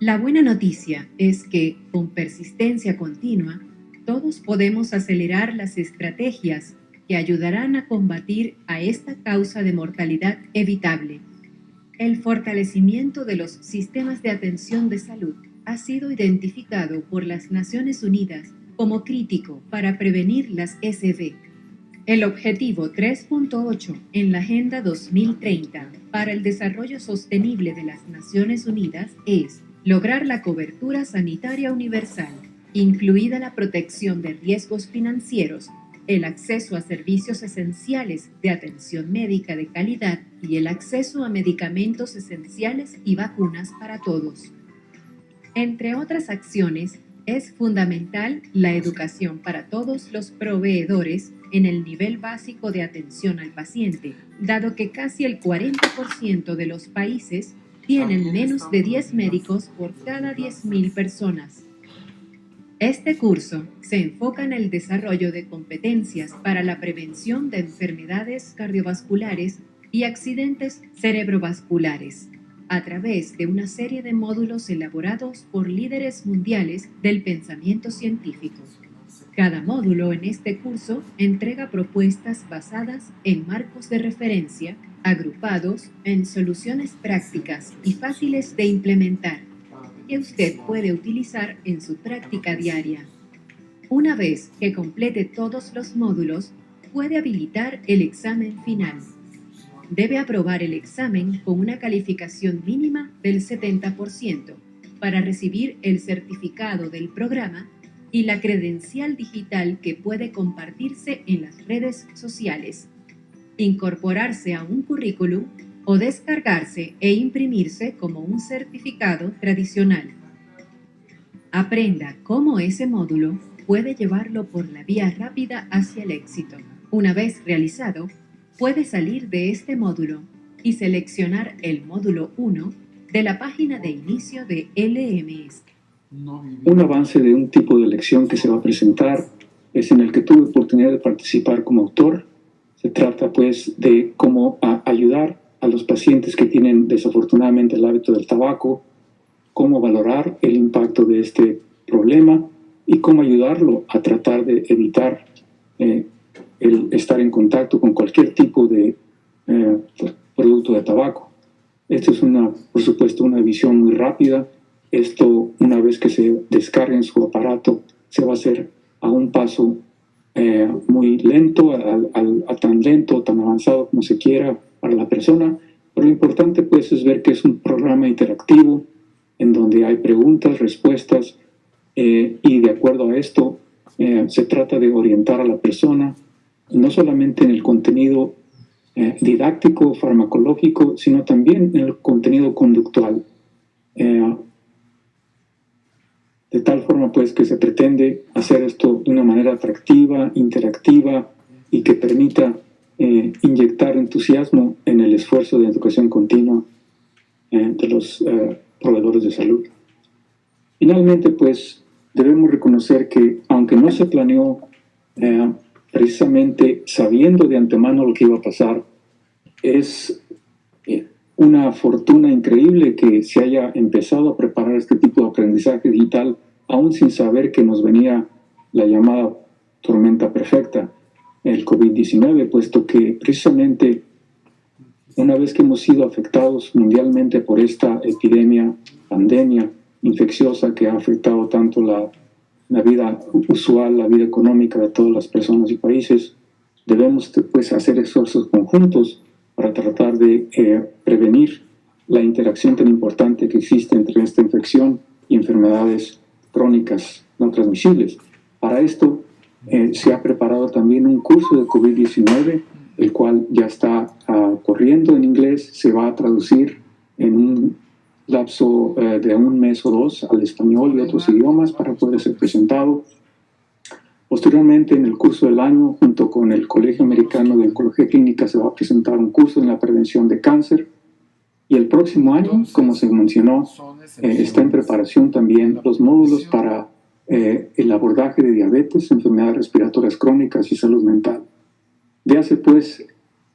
La buena noticia es que, con persistencia continua, todos podemos acelerar las estrategias que ayudarán a combatir a esta causa de mortalidad evitable. El fortalecimiento de los sistemas de atención de salud ha sido identificado por las Naciones Unidas como crítico para prevenir las SV. El objetivo 3.8 en la Agenda 2030 para el Desarrollo Sostenible de las Naciones Unidas es lograr la cobertura sanitaria universal, incluida la protección de riesgos financieros, el acceso a servicios esenciales de atención médica de calidad y el acceso a medicamentos esenciales y vacunas para todos. Entre otras acciones, es fundamental la educación para todos los proveedores en el nivel básico de atención al paciente, dado que casi el 40% de los países tienen menos de 10 médicos por cada 10.000 personas. Este curso se enfoca en el desarrollo de competencias para la prevención de enfermedades cardiovasculares y accidentes cerebrovasculares, a través de una serie de módulos elaborados por líderes mundiales del pensamiento científico. Cada módulo en este curso entrega propuestas basadas en marcos de referencia, agrupados en soluciones prácticas y fáciles de implementar, que usted puede utilizar en su práctica diaria. Una vez que complete todos los módulos, puede habilitar el examen final. Debe aprobar el examen con una calificación mínima del 70% para recibir el certificado del programa y la credencial digital que puede compartirse en las redes sociales, incorporarse a un currículum o descargarse e imprimirse como un certificado tradicional. Aprenda cómo ese módulo puede llevarlo por la vía rápida hacia el éxito. Una vez realizado, puede salir de este módulo y seleccionar el módulo 1 de la página de inicio de LMS. Un avance de un tipo de lección que se va a presentar es en el que tuve oportunidad de participar como autor. Se trata pues de cómo ayudar a los pacientes que tienen desafortunadamente el hábito del tabaco, cómo valorar el impacto de este problema y cómo ayudarlo a tratar de evitar el estar en contacto con cualquier tipo de producto de tabaco. Esto es por supuesto, una visión muy rápida. Esto, una vez que se descargue en su aparato, se va a hacer a un paso muy lento, tan lento, tan avanzado como se quiera para la persona. Pero lo importante pues es ver que es un programa interactivo en donde hay preguntas, respuestas y de acuerdo a esto se trata de orientar a la persona no solamente en el contenido didáctico, farmacológico, sino también en el contenido conductual. De tal forma pues que se pretende hacer esto de una manera atractiva, interactiva y que permita inyectar entusiasmo en el esfuerzo de educación continua de los proveedores de salud. Finalmente pues debemos reconocer que aunque no se planeó precisamente sabiendo de antemano lo que iba a pasar, es una fortuna increíble que se haya empezado a preparar este tipo de aprendizaje digital aún sin saber que nos venía la llamada tormenta perfecta, el COVID-19, puesto que precisamente una vez que hemos sido afectados mundialmente por esta pandemia infecciosa que ha afectado tanto la vida usual, la vida económica de todas las personas y países, debemos pues hacer esfuerzos conjuntos para tratar de prevenir la interacción tan importante que existe entre esta infección y enfermedades crónicas no transmisibles. Para esto se ha preparado también un curso de COVID-19, el cual ya está corriendo en inglés, se va a traducir en un lapso de un mes o dos al español y otros idiomas para poder ser presentado. Posteriormente, en el curso del año, junto con el Colegio Americano de Oncología Clínica, se va a presentar un curso en la prevención de cáncer. Y el próximo año, como se mencionó, está en preparación también los módulos para el abordaje de diabetes, enfermedades respiratorias crónicas y salud mental. Véase pues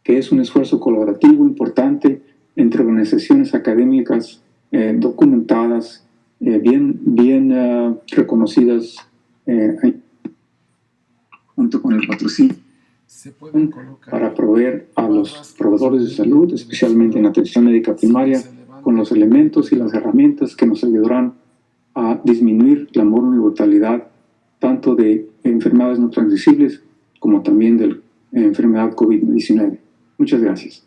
que es un esfuerzo colaborativo importante entre organizaciones académicas documentadas, bien reconocidas, junto con el patrocinio para proveer a los proveedores de salud, especialmente en atención médica primaria, con los elementos y las herramientas que nos ayudarán a disminuir la mortalidad tanto de enfermedades no transmisibles como también del enfermedad COVID-19. Muchas gracias.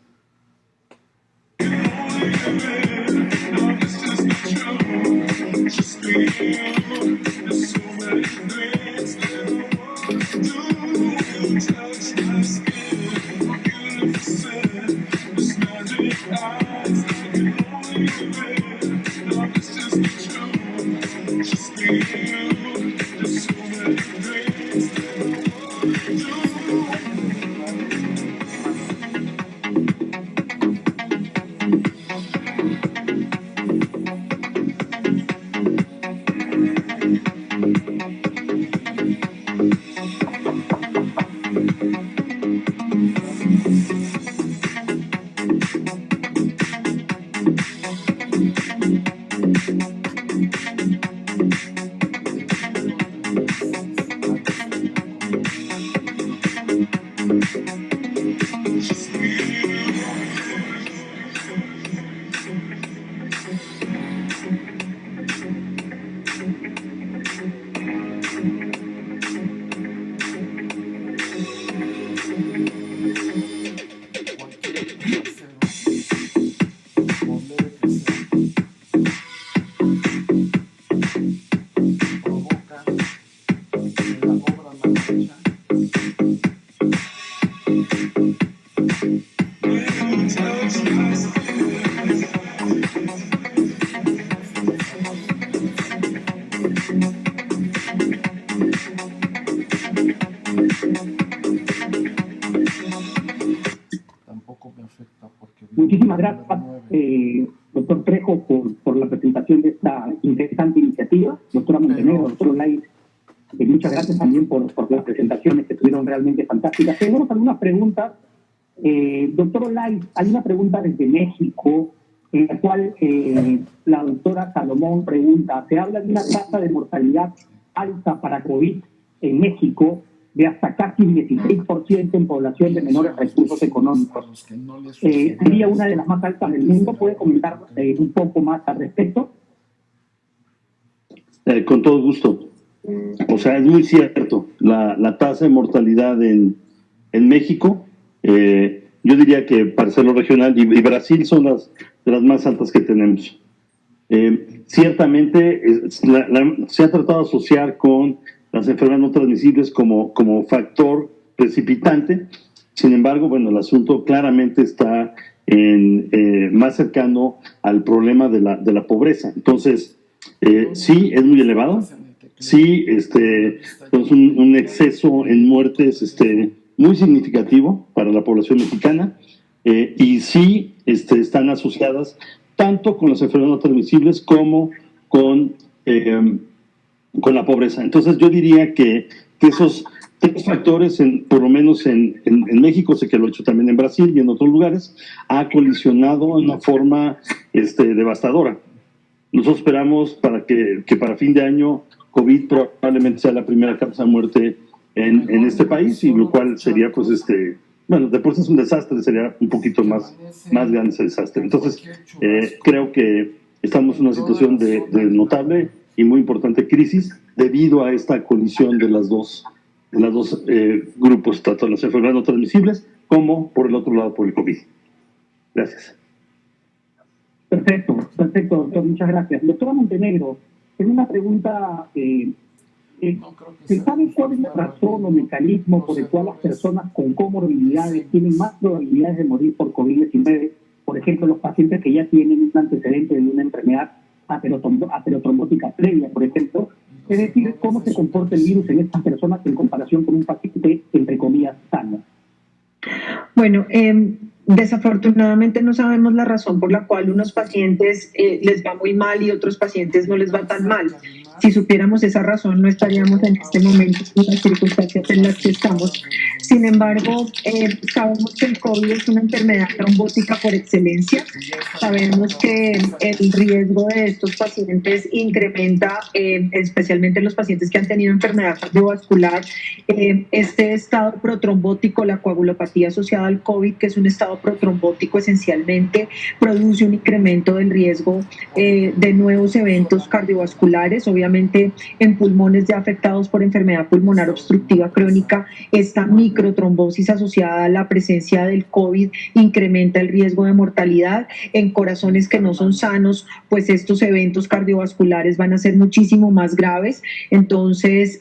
Muchísimas gracias, doctor Trejo, por la presentación de esta interesante iniciativa. Doctora Montenegro, doctor Olay, muchas gracias también por las presentaciones que estuvieron realmente fantásticas. Tenemos algunas preguntas. Doctor Olay, hay una pregunta desde México, en la cual la doctora Salomón pregunta, se habla de una tasa de mortalidad alta para COVID en México de hasta casi 16% en población de menores recursos económicos. Sería una de las más altas del mundo. ¿Puede comentar un poco más al respecto? Con todo gusto. O sea, es muy cierto. La tasa de mortalidad en México, yo diría que para hacerlo regional, y Brasil son de las más altas que tenemos. Ciertamente se ha tratado de asociar con las enfermedades no transmisibles como factor precipitante. Sin embargo, bueno, el asunto claramente está más cercano al problema de la pobreza. Entonces, sí, es muy elevado. Sí, es un exceso en muertes muy significativo para la población mexicana. Y sí, están asociadas tanto con las enfermedades no transmisibles como con la pobreza. Entonces yo diría que esos tres factores, por lo menos en México, sé que lo he hecho también en Brasil y en otros lugares, ha colisionado de una forma devastadora. Nosotros esperamos que para fin de año COVID probablemente sea la primera causa de muerte en este país, y lo cual sería bueno, de por sí es un desastre, sería un poquito más grande ese desastre. Entonces creo que estamos en una situación de notable y muy importante crisis debido a esta colisión de las dos grupos, tanto las enfermedades no transmisibles como, por el otro lado, por el COVID. Gracias. Perfecto, doctor, muchas gracias. Doctora Montenegro, tengo una pregunta. ¿Se sabe cuál es la razón o mecanismo por el cual las personas con comorbilidades tienen más probabilidades de morir por COVID-19? Por ejemplo, los pacientes que ya tienen un antecedente de una enfermedad aterotrombótica previa, por ejemplo. Es decir, cómo se comporta el virus en estas personas en comparación con un paciente, entre comillas, sano. Bueno, desafortunadamente no sabemos la razón por la cual unos pacientes les va muy mal y otros pacientes no les va tan mal. Si supiéramos esa razón, no estaríamos en este momento en las circunstancias en las que estamos. Sin embargo, sabemos que el COVID es una enfermedad trombótica por excelencia. Sabemos que el riesgo de estos pacientes incrementa, especialmente en los pacientes que han tenido enfermedad cardiovascular, este estado protrombótico, la coagulopatía asociada al COVID, que es un estado protrombótico, esencialmente produce un incremento del riesgo de nuevos eventos cardiovasculares. Obviamente obviamente en pulmones ya afectados por enfermedad pulmonar obstructiva crónica, esta microtrombosis asociada a la presencia del COVID incrementa el riesgo de mortalidad. En corazones que no son sanos, pues estos eventos cardiovasculares van a ser muchísimo más graves. Entonces,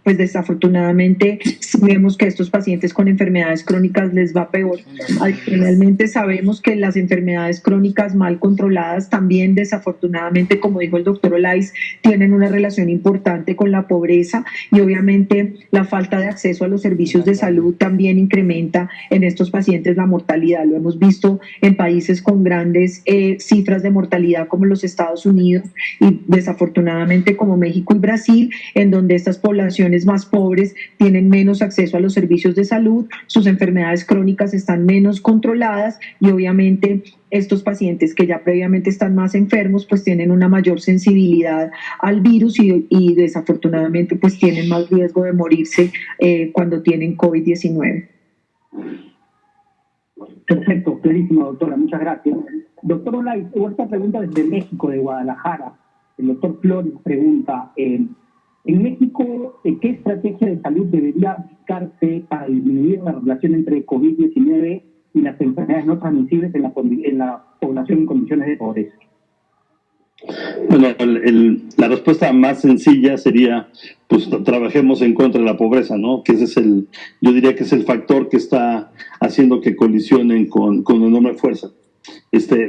pues desafortunadamente si vemos que a estos pacientes con enfermedades crónicas les va peor. Adicionalmente sabemos que las enfermedades crónicas mal controladas también desafortunadamente, como dijo el doctor Olaiz, tienen una relación importante con la pobreza, y obviamente la falta de acceso a los servicios de salud también incrementa en estos pacientes la mortalidad. Lo hemos visto en países con grandes cifras de mortalidad como los Estados Unidos y desafortunadamente como México y Brasil, en donde estas poblaciones más pobres tienen menos acceso a los servicios de salud, sus enfermedades crónicas están menos controladas, y obviamente estos pacientes que ya previamente están más enfermos pues tienen una mayor sensibilidad al virus y desafortunadamente pues tienen más riesgo de morirse cuando tienen COVID-19. Perfecto, clarísimo, doctora, muchas gracias. Doctor Olaiz, otra pregunta desde México, de Guadalajara. El doctor Flores pregunta, en México, ¿qué estrategia de salud debería aplicarse para disminuir la relación entre COVID-19 y las enfermedades no transmisibles en la población en condiciones de pobreza? Bueno, la respuesta más sencilla sería, pues trabajemos en contra de la pobreza, ¿no? Que ese es yo diría que es el factor que está haciendo que colisionen con enorme fuerza.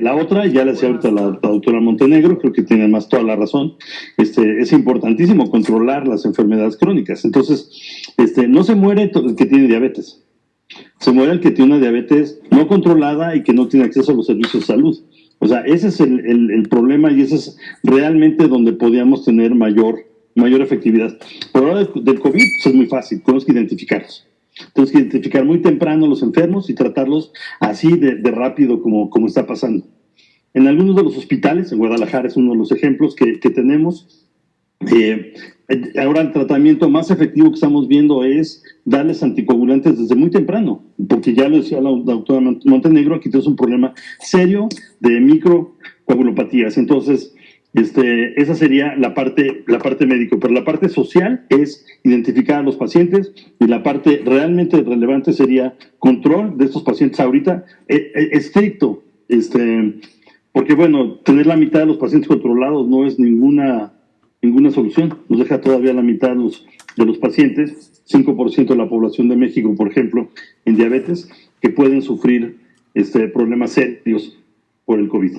La otra, ya le decía ahorita la doctora Montenegro, creo que tiene más toda la razón, es importantísimo controlar las enfermedades crónicas. Entonces, no se muere el que tiene diabetes, se muere el que tiene una diabetes no controlada y que no tiene acceso a los servicios de salud. O sea, ese es el problema, y ese es realmente donde podíamos tener mayor efectividad. Por ahora del COVID, pues es muy fácil, tenemos que identificarlos. Tenemos que identificar muy temprano los enfermos y tratarlos así de rápido como está pasando. En algunos de los hospitales, en Guadalajara es uno de los ejemplos que tenemos. Ahora el tratamiento más efectivo que estamos viendo es darles anticoagulantes desde muy temprano, porque ya lo decía la doctora Montenegro, aquí tenemos un problema serio de microcoagulopatías. Entonces, esa sería la parte médica, pero la parte social es identificar a los pacientes, y la parte realmente relevante sería control de estos pacientes ahorita, estricto, porque bueno, tener la mitad de los pacientes controlados no es ninguna solución, nos deja todavía la mitad de los pacientes, 5% de la población de México, por ejemplo, en diabetes, que pueden sufrir problemas serios por el COVID.